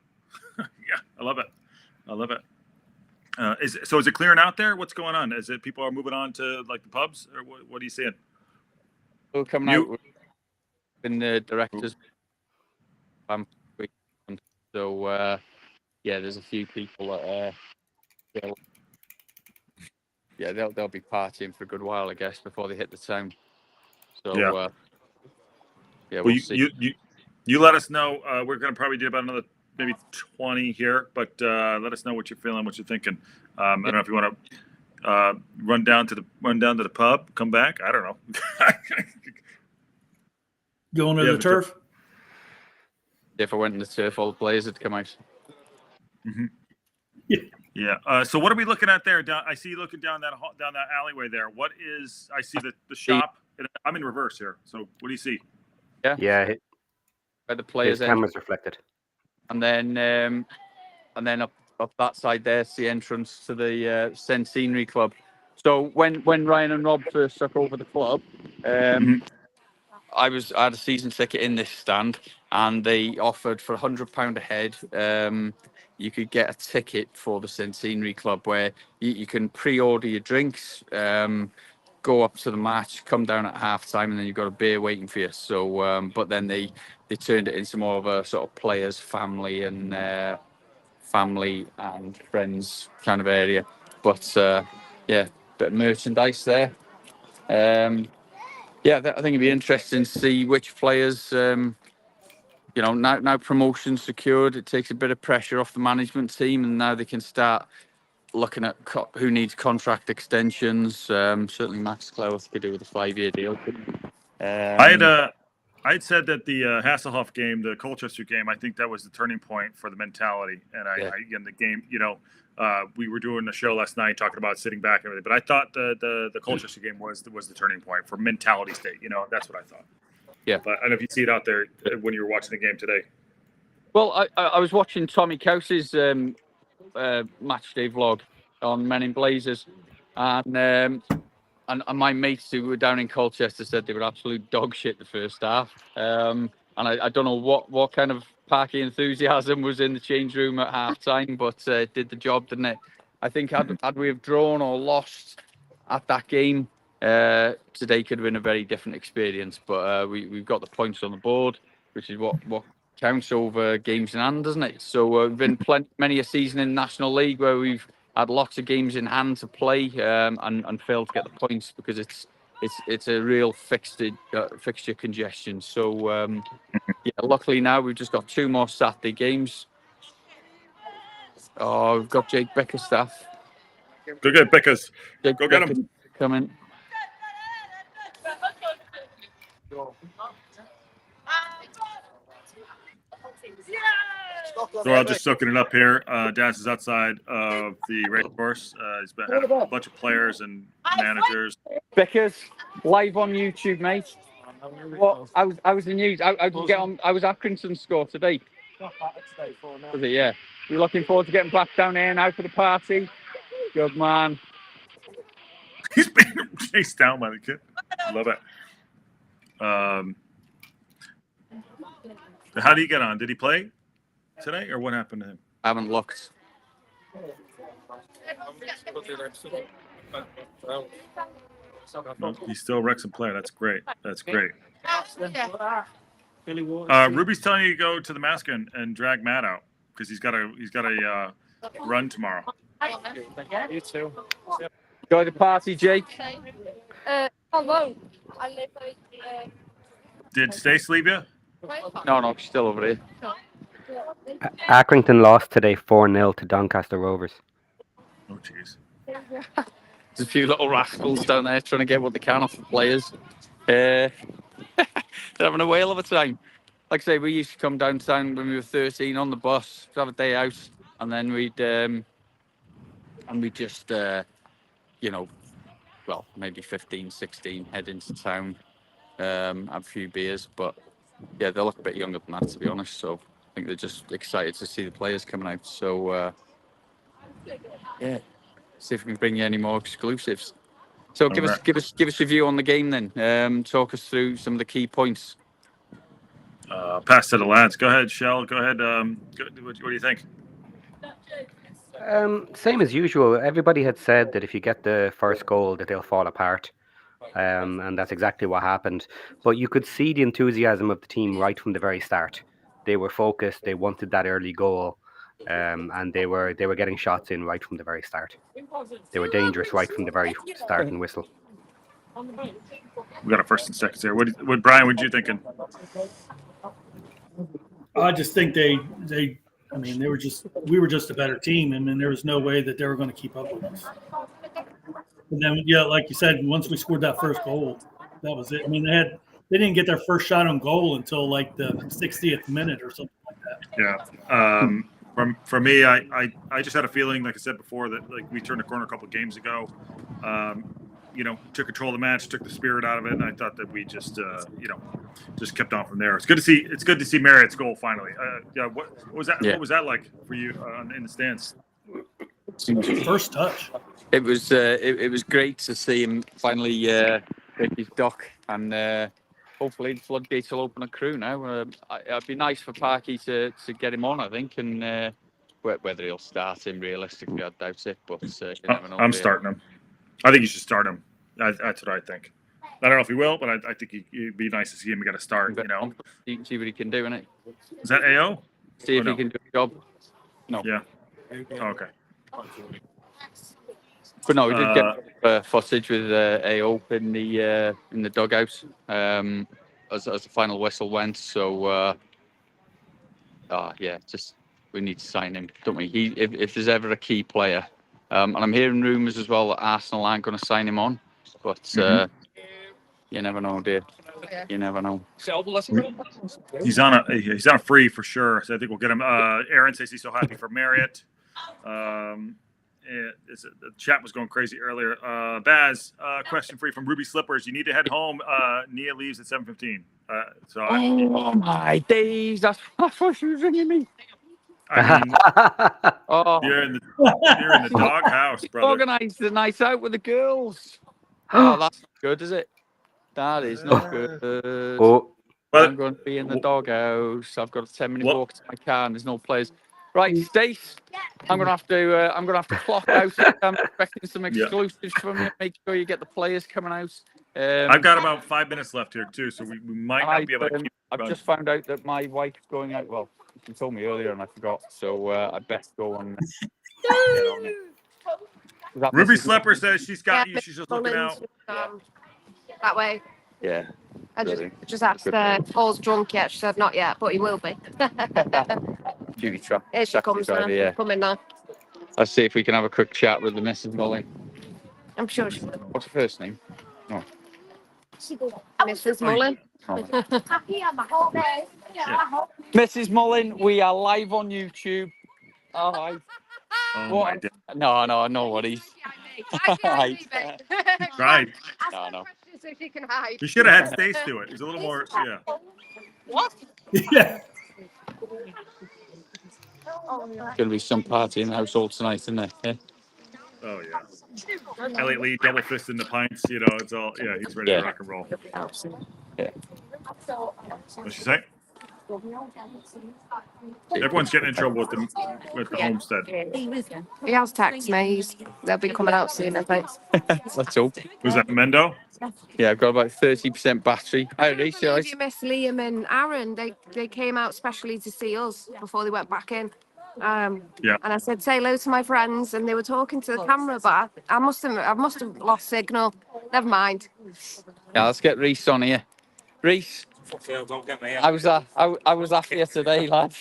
Yeah, I love it. Is it clearing out there? What's going on? Is it people are moving on to like the pubs, or what are you seeing? We're coming out in the directors. So there's a few people that they'll be partying for a good while, I guess, before they hit the town. So we'll see. You let us know. We're going to probably do about another maybe 20 here, but let us know what you're feeling, what you're thinking. I don't know if you want to run down to the pub, come back. I don't know. Going to the turf. If I went in the turf, all the players would come out. Mm-hmm. Yeah. So what are we looking at there? I see you looking down that alleyway there. What is? I see the shop. I'm in reverse here. So what do you see? Yeah. Yeah. Where the players. His camera's reflected. and then up that side there's the entrance to the Centenary Club. So when Ryan and Rob first took over the club, I had a season ticket in this stand, and they offered for £100 a head. You could get a ticket for the Centenary Club where you can pre-order your drinks, go up to the match, come down at half time, and then you've got a beer waiting for you. So, but then they turned it into more of a sort of players, family and friends kind of area. But yeah, bit of merchandise there. Yeah, I think it'd be interesting to see which players, now promotion's secured, it takes a bit of pressure off the management team, and now they can start looking at who needs contract extensions. Certainly Max Cleworth could do with a 5-year deal. I'd said that the Hasselhoff game, the Colchester game, I think that was the turning point for the mentality. And again, the game, we were doing a show last night talking about sitting back and everything, but I thought the Colchester game was the turning point for mentality state. That's what I thought. Yeah. But I don't know if you see it out there when you were watching the game today. Well, I was watching Tommy Kouse's match day vlog on Men in Blazers, and my mates who were down in Colchester said they were absolute dog shit the first half. And I don't know what kind of Parky enthusiasm was in the change room at half time, but it did the job, didn't it? I think had we have drawn or lost at that game, today could have been a very different experience. But we've got the points on the board, which is what counts over games in hand, doesn't it? So we've been many a season in National League where we've had lots of games in hand to play and failed to get the points because it's a real fixture congestion. So yeah, luckily now we've just got 2 more Saturday games. Oh, we've got Jake Bickerstaff. Go get Bickers. Go get him. Coming. So I'm just soaking it up here. Daz is outside of the race course. He's had a bunch of players and managers. Bickers, live on YouTube, mate. What? I was the news. I did get on. I was Accrington's score today. Was it? Yeah. You're looking forward to getting back down here now for the party. Good man. He's being chased down by the kid. Love it. How do you get on? Did he play today, or what happened to him? I haven't looked. No, he's still a Wrexham player. That's great. That's great. Ruby's telling you to go to the mask and drag Matt out because he's got a run tomorrow. You too. Go to the party, Jake. I won't. Did Stace leave you? No, she's still over here. Accrington lost today 4-0 to Doncaster Rovers. Oh, jeez. There's a few little rascals down there trying to get what they can off the players. They're having a whale of a time. Like I say, we used to come downtown when we were 13 on the bus to have a day out, and then we'd just, maybe 15, 16, head into town, have a few beers. But yeah, they look a bit younger than that, to be honest. So I think they're just excited to see the players coming out. So yeah, see if we can bring you any more exclusives. So give us your view on the game then. Talk us through some of the key points. Pass to the lads. Go ahead, Shell. Go ahead. What do you think? Same as usual. Everybody had said that if you get the first goal, that they'll fall apart. And that's exactly what happened. But you could see the enthusiasm of the team right from the very start. They were focused. They wanted that early goal, and they were getting shots in right from the very start. They were dangerous right from the very start and whistle. We got a first and seconds here. What Brian? What you thinking? I just think we were just a better team, and there was no way that they were going to keep up with us. And then, yeah, like you said, once we scored that first goal, that was it. I mean, they didn't get their first shot on goal until like the 60th minute or something like that. Yeah. For me, I just had a feeling, like I said before, that like we turned a corner a couple of games ago. took control of the match, took the spirit out of it, and I thought that we just just kept on from there. It's good to see Marriott's goal finally. What was that? Yeah. What was that like for you in the stands? First touch. It was great to see him finally take his duck, and hopefully the floodgates will open a Crewe now. It'd be nice for Parky to get him on, I think, and whether he'll start him realistically, I doubt it. But you never know. I'm starting him. I think you should start him. That's what I think. I don't know if he will, but I think it'd be nice to see him get a start. See what he can do, innit? Is that AO? See if he can do the job. No. Yeah. Oh, okay. But no, we did get footage with AO in the dugout as the final whistle went. So just we need to sign him, don't we? If there's ever a key player, and I'm hearing rumours as well that Arsenal aren't going to sign him on, but you never know, dear. You never know. He's on a free for sure. So I think we'll get him. Aaron says he's so happy for Marriott. The chat was going crazy earlier. Baz, question for you from Ruby Slippers. You need to head home. Nia leaves at 7:15. Oh my days! That's what she was ringing me. I mean, you're in the doghouse, brother. Organise the night out with the girls. Oh, that's not good, is it? That is not good. I'm going to be in the doghouse. I've got a 10-minute walk to my car, and there's no players. Right, Stace, I'm gonna have to clock out. I'm expecting some exclusives from you. Make sure you get the players coming out. I've got about 5 minutes left here too, so we might not be able to keep I've just found out that my wife's going out. Well, she told me earlier and I forgot, so I best go on. Get on it. Ruby Slipper says she's got you. She's just looking out. That way. Yeah. I just asked Paul's drunk yet. She said not yet, but he will be. Duty trap. Here she comes now. Yeah. Coming now. Let's see if we can have a quick chat with the Mrs. Mullin. I'm sure she will. What's her first name? Oh. Mrs. Mullin. Mrs. Mullin, we are live on YouTube. Oh, hi. What? No worries. Right. No. So she can hide. You should have had Stace do it. It was a little more, yeah. What? Yeah. Going to be some party in the household tonight, isn't there? Yeah. Oh yeah. Elliot Lee double fisting the pints. It's all. Yeah, he's ready to rock and roll. Yeah. What'd she say? Everyone's getting in trouble with the homestead. He has texted me. They'll be coming out soon, I think. Let's hope. Was that Mendo? Yeah, I've got about 30% battery. Hi, You miss Liam and Aaron. They came out specially to see us before they went back in. And I said, say hello to my friends, and they were talking to the camera, but I must have lost signal. Never mind. Yeah, let's get Reese on here. Reese, Don't get me. I was after you today, lad.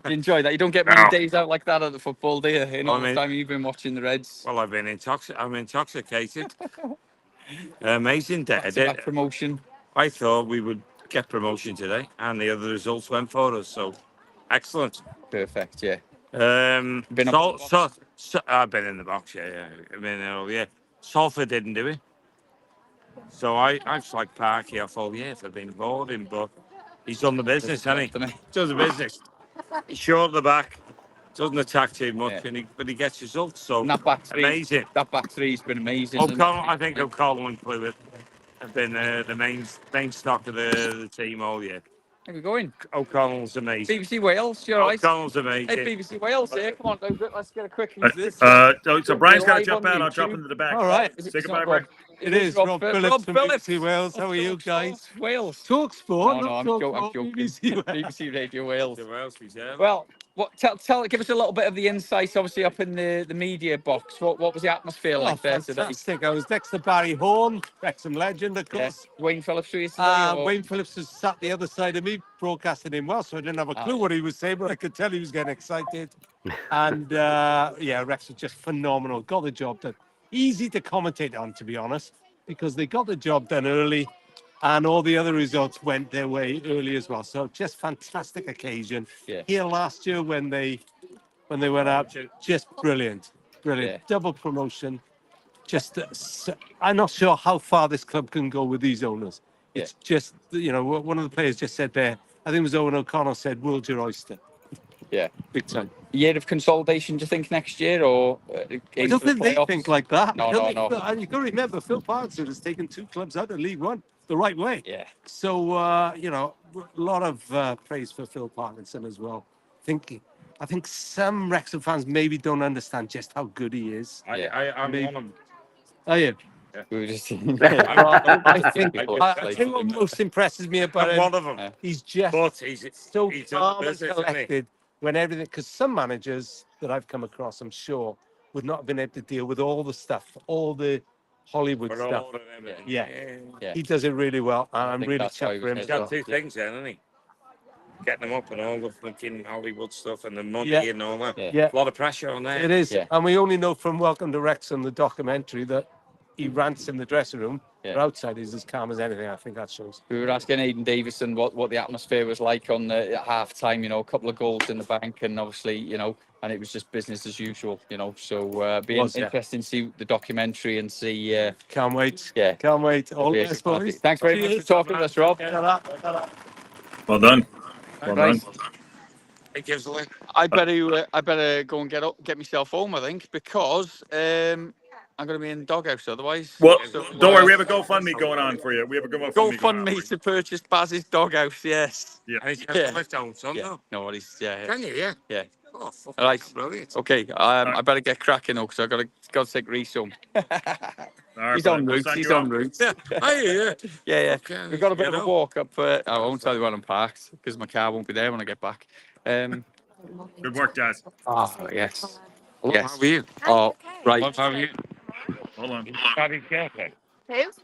You enjoy that? You don't get many days out like that at the football, do you? In all the time you've been watching the Reds. Well, I'm intoxicated. Amazing day. Promotion. I thought we would get promotion today, and the other results went for us. So, excellent. Perfect. Yeah. I've been in the box. Yeah. Salford didn't do it. So I was like Parky. I thought, if I'd been boarding, but he's done the business, hasn't he? Does the business. He's short at the back, doesn't attack too much, but he gets results. So that back three, amazing. That back three's been amazing. I think O'Connell and Clewitt have been the main stock of the team all year. How we going? O'Connell's amazing. BBC Wales, you're right. O'Connell's amazing. Hey, BBC Wales here. Come on, let's get a quick use of this. So Brian's got to jump out. I'll drop into the back. All right. Say goodbye, Brian. It is Rob Phillips from BBC Wales. How are you guys? Wales. Talk Sport. No, I'm joking. BBC Radio Wales. Well, give us a little bit of the insight. Obviously, up in the media box. What was the atmosphere like there today? Fantastic. I was next to Barry Horn, Wrexham legend, of course. Wayne Phillips was today. Wayne Phillips was sat the other side of me, broadcasting him well, so I didn't have a clue what he was saying, but I could tell he was getting excited. And Rex was just phenomenal. Got the job done. Easy to commentate on, to be honest, because they got the job done early, and all the other results went their way early as well. So just fantastic occasion. Here last year when they went out, just brilliant. Double promotion, I'm not sure how far this club can go with these owners. It's just, one of the players just said there, I think it was Owen O'Connell said, world's your oyster. Yeah. Big time. Year of consolidation, do you think, next year? Or I don't think they think like that. No. You've got to remember, Phil Parkinson has taken 2 clubs out of League One the right way. Yeah. So, a lot of praise for Phil Parkinson as well. I think some Wrexham fans maybe don't understand just how good he is. I'm one of them. Are you? Yeah. We were just I think what most impresses me about I'm him, one of them. he's just so calm and collected when everything, because some managers that I've come across, I'm sure, would not have been able to deal with all the stuff, all the Hollywood stuff. Yeah. He does it really well, and I'm really chuffed for him. He's got 2 things then, hasn't he? Getting them up and all the fucking Hollywood stuff and the money and all that. Yeah. A lot of pressure on there. It is. And we only know from Welcome to Wrexham, the documentary, that he rants in the dressing room. But outside, he's as calm as anything. I think that shows. We were asking Aidan Davison what the atmosphere was like on the at half time, a couple of goals in the bank, and obviously, and it was just business as usual, So be interesting to see the documentary and see. Can't wait. Yeah. Can't wait. All the best, boys. Thanks very much for talking to us, Rob. Well done. Well done. I better go and get myself home, I think, because I'm going to be in the doghouse otherwise. Well, don't worry, we have a GoFundMe going on for you. We have a GoFundMe to purchase Baz's doghouse. Yes. Yeah. And he's got to lift home, son. Yeah. No worries. Yeah. Can you? Yeah. Yeah. Oh, All right. Brilliant. Okay. I better get cracking now because I got to take Reece home. He's on route. He's on route. Yeah. Yeah. Okay, We've got a bit of a walk up. I won't tell you when I'm parked because my car won't be there when I get back. Good work, Daz. Oh, yes. Hello, Yes. how are you? Oh, right. How are you? Hold on. Who?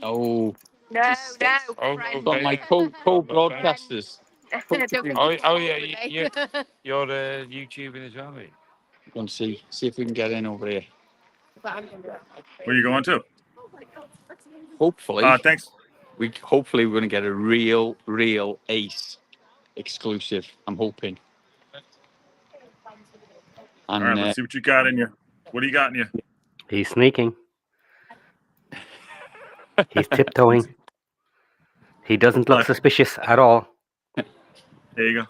Oh. No. Got my co-broadcasters. Oh yeah, you're YouTubing as well, are you? Go and see if we can get in over here. Where are you going to? Hopefully. Thanks. Hopefully we're going to get a real ace exclusive. I'm hoping. And, all right, let's see what you got in you. What do you got in you? He's sneaking. He's tiptoeing. He doesn't look suspicious at all. There you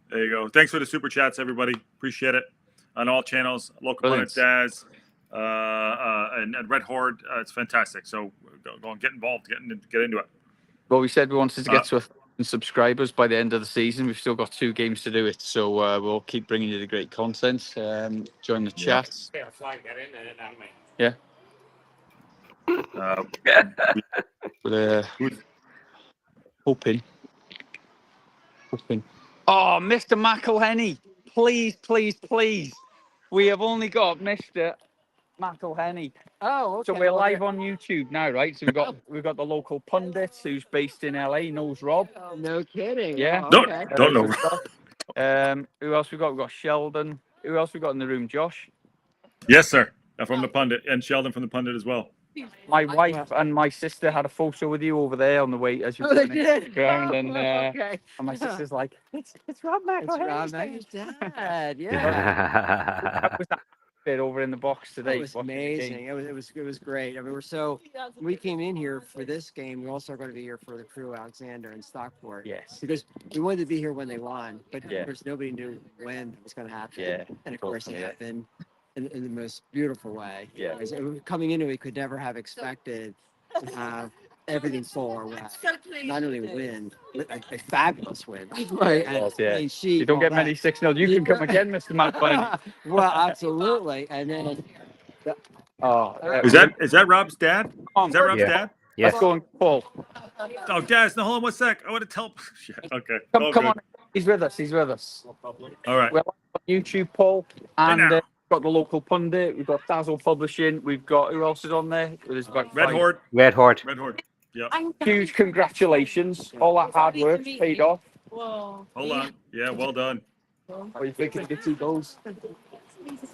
go. Thanks for the super chats, everybody. Appreciate it. On all channels, local pundit Daz, and Red Horde. It's fantastic. So go and get involved. Get into it. Well, we said we wanted to get to 1,000 subscribers by the end of the season. We've still got 2 games to do it, so we'll keep bringing you the great content. Join the chats. Yeah. Hoping. Oh, Mr. McElhenney, please. We have only got Mr. McElhenney. Oh, okay. So we're live on YouTube now, right? So we've got the local pundit who's based in LA, knows Rob. Oh, no kidding. Yeah. Oh, okay. Don't know. Who else we got? We've got Sheldon. Who else we got in the room? Josh. Yes, sir. From the pundit, and Sheldon from the pundit as well. My wife and my sister had a photo with you over there on the way as you they did. around, and Okay. and my sister's like, it's Rob McElhenney. It's Rob McElhenney's dad. Yeah. How was that bit over in the box today? It was amazing. It was great. I mean, we came in here for this game. We also are going to be here for the Crew Alexander and Stockport. Yes. Because we wanted to be here when they won, but of course nobody knew when it was going to happen. Yeah. And of course it happened in the most beautiful way. Yeah. Coming into it, we could never have expected to have everything fall our way. Not only a win, but a fabulous win. Right. And, you don't get many 6-0. You can come again, Mr. McElhenney. Well, absolutely. And then Is that Rob's dad? Is that Rob's dad? Yes. Let's go on, Paul. Oh, Daz, no, hold on 1 sec. I want to tell. Shit. Okay. Come on. He's with us. All right. We're on YouTube, Paul, and we've got the local pundit. We've got Dazzle Publishing. We've got, who else is on there? Red Horde. Yeah. Huge congratulations. All that hard work paid off. Hold on. Yeah, well done. What are you thinking of the 2 goals?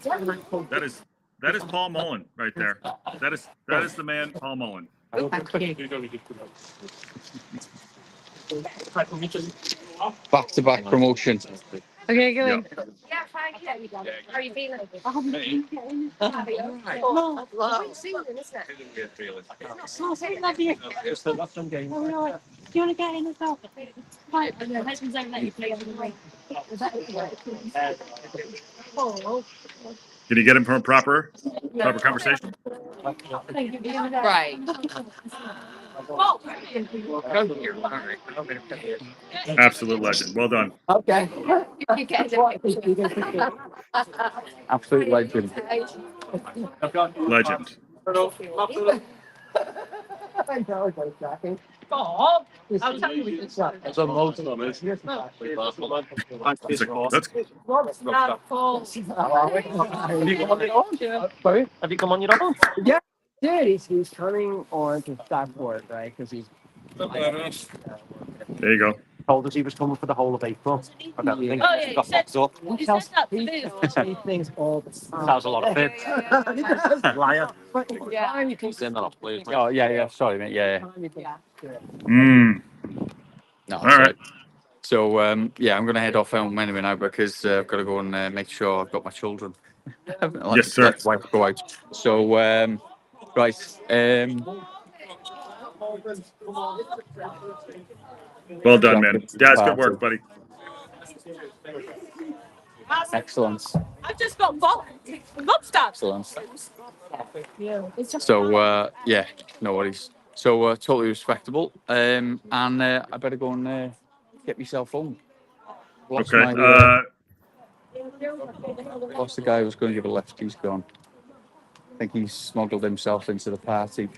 That is Paul Mullen right there. That is the man, Paul Mullen. Back-to-back promotion. Okay, go Yeah. in. Yeah, thank you. How are you feeling? Do you want to get in as well? Right, husbands don't let you play on the ring. Can you get him from a proper conversation? Right. Absolute legend. Well done. Okay. Absolute legend. Legend. Bob, I'll tell you we can start. It's like, let's Sorry? Have you come on your own? Yeah, he's turning on to Stafford, right? Because he's there you go. told us he was coming for the whole of April. I don't think he got boxed up. He thinks all the time. Sounds a lot of fit. Liar. Oh, yeah. Sorry, mate. Yeah. Mm. No, All right. So, yeah, I'm going to head off home anyway now because I've got to go and make sure I've got my children. Yes, sir. Let wife go out. So, right. Well done, man. Daz, good work, buddy. Excellent. I've just got mobsters. Excellent. So, yeah, no worries. So, totally respectable. And I better go and get myself home. Lost Okay. Lost the guy who was going to give a lift. He's gone. I think he's smuggled himself into the party.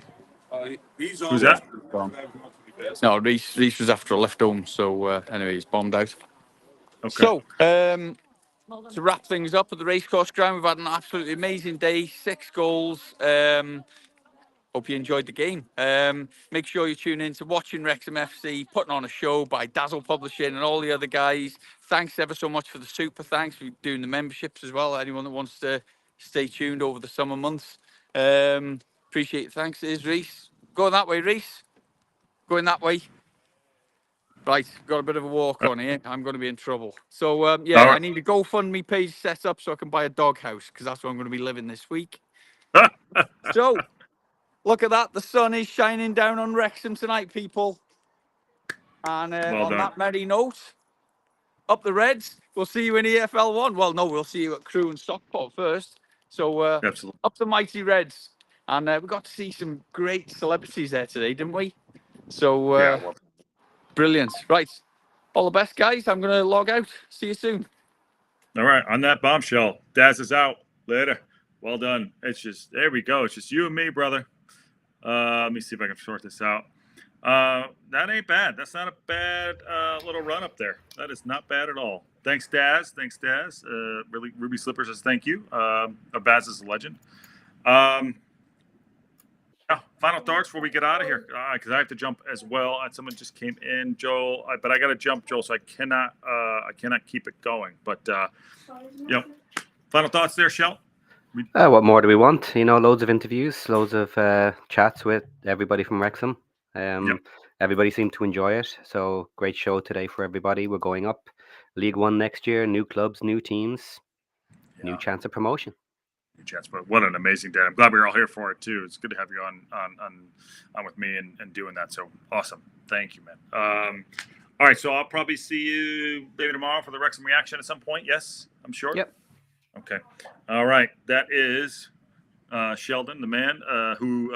Who's that? Gone. No, Reese was after a lift home. So, anyway, he's bombed out. Okay. So, to wrap things up at the racecourse ground, we've had an absolutely amazing day. 6 goals. Hope you enjoyed the game. Make sure you tune in to Watching Wrexham FC, putting on a show by Dazzle Publishing and all the other guys. Thanks ever so much for the super. Thanks for doing the memberships as well. Anyone that wants to stay tuned over the summer months. Appreciate it. Thanks. Here's Reese. Going that way, Reese. Going that way. Right, got a bit of a walk on here. I'm going to be in trouble. So, yeah, I need a GoFundMe page set up so I can buy a doghouse because that's where I'm going to be living this week. So, look at that. The sun is shining down on Wrexham tonight, people. And on that merry note, up the Reds. We'll see you in EFL 1. Well, no, we'll see you at Crewe and Stockport first. So, up the mighty Reds. And we got to see some great celebrities there today, didn't we? So, brilliant. Right. All the best, guys. I'm going to log out. See you soon. All right. On that bombshell, Daz is out. Later. Well done. It's just, there we go. It's just you and me, brother. Let me see if I can sort this out. That ain't bad. That's not a bad little run up there. That is not bad at all. Thanks, Daz. Really, Ruby Slippers says thank you. Baz is a legend. Final thoughts before we get out of here, because I have to jump as well. Someone just came in, Joel, but I got to jump, Joel, so I cannot keep it going. But final thoughts there, Shell. What more do we want? Loads of interviews, loads of chats with everybody from Wrexham. Everybody seemed to enjoy it. So great show today for everybody. We're going up League One next year. New clubs, new teams, new chance of promotion. Chance, but what an amazing day! I'm glad we were all here for it too. It's good to have you on with me and doing that. So awesome! Thank you, man. All right, so I'll probably see you maybe tomorrow for the Wrexham reaction at some point. Yes, I'm sure. Yep. Okay. All right. That is Sheldon, the man who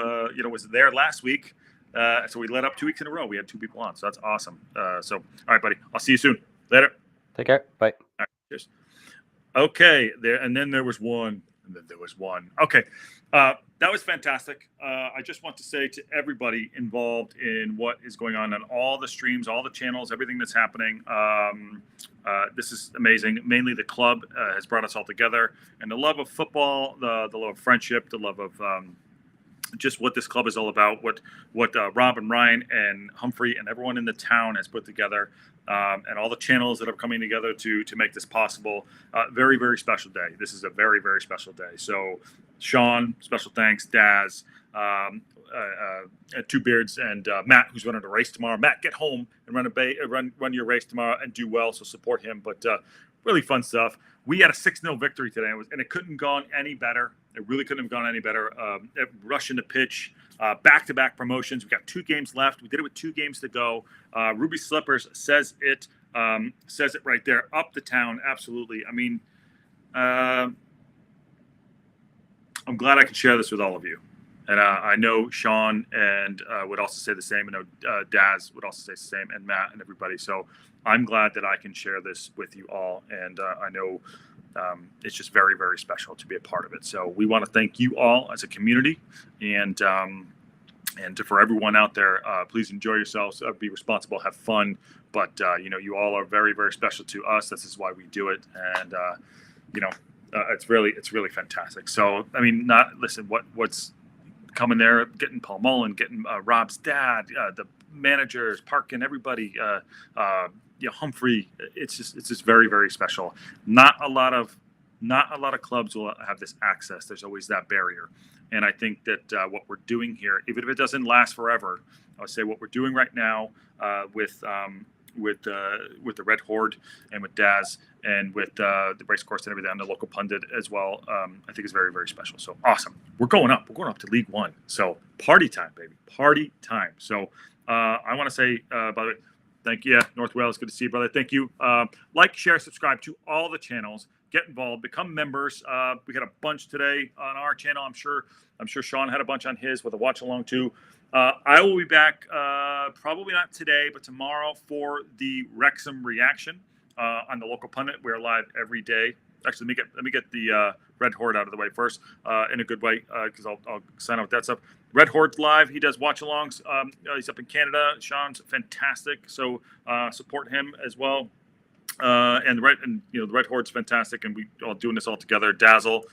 was there last week. So we led up 2 weeks in a row. We had 2 people on, so that's awesome. So all right, buddy. I'll see you soon. Later. Take care. Bye. All right, cheers. Okay. There was one. Okay. That was fantastic. I just want to say to everybody involved in what is going on all the streams, all the channels, everything that's happening. This is amazing. Mainly the club has brought us all together, and the love of football, the love of friendship, the love of just what this club is all about, what Rob and Ryan and Humphrey and everyone in the town has put together. And all the channels that are coming together to make this possible. Very, very special day. This is a very, very special day. So, Sean, special thanks. Daz, Two Beards, and Matt, who's running a race tomorrow. Matt, get home and run your race tomorrow and do well. So support him. But really fun stuff. We had a 6-0 victory today, and it couldn't have gone any better. It really couldn't have gone any better. Rushing the pitch, back-to-back promotions. We got 2 games left. We did it with 2 games to go. Ruby Slippers says it right there. Up the town, absolutely. I mean, I'm glad I can share this with all of you. And I know Sean and would also say the same. I know Daz would also say the same, and Matt and everybody. So I'm glad that I can share this with you all. And I know it's just very, very special to be a part of it. So we want to thank you all as a community. And for everyone out there, please enjoy yourselves, be responsible, have fun. But, you all are very, very special to us. This is why we do it. And, it's really fantastic. So, I mean, what's coming there, getting Paul Mullen, getting Rob's dad, the managers, Parkin, everybody, Humphrey. It's just very, very special. Not a lot of clubs will have this access. There's always that barrier. And I think that what we're doing here, even if it doesn't last forever, I would say what we're doing right now with the Red Horde and with Daz and with the race course and everything, and the local pundit as well, I think is very, very special. So awesome. We're going up to League One. So party time, baby. Party time. So I want to say, by the way, thank you. North Wales, good to see you, brother. Thank you. Like, share, subscribe to all the channels. Get involved. Become members. We got a bunch today on our channel. I'm sure Sean had a bunch on his with a watch along too. I will be back probably not today, but tomorrow for the Wrexham reaction on the local pundit. We're live every day. Actually, let me get the Red Horde out of the way first, in a good way, because I'll sign up with that stuff. Red Horde's live. He does watch-alongs. He's up in Canada. Sean's fantastic, so support him as well. And the Red Horde's fantastic, and we all doing this all together. Dazzle,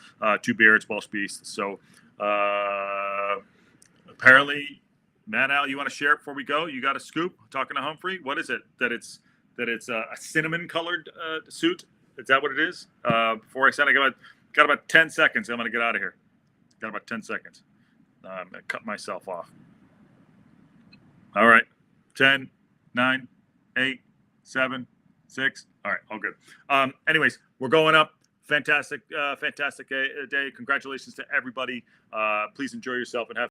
Two Beards, Welsh Beast. So apparently, Matt Al, you want to share it before we go? You got a scoop? Talking to Humphrey, what is it? That it's a cinnamon-colored suit. Is that what it is? Before I said, I got about 10 seconds. I'm going to get out of here. Got about 10 seconds. I cut myself off. All right. 10, 9, 8, 7, 6. All right. All good. Anyways, we're going up. Fantastic day. Congratulations to everybody. Please enjoy yourself and have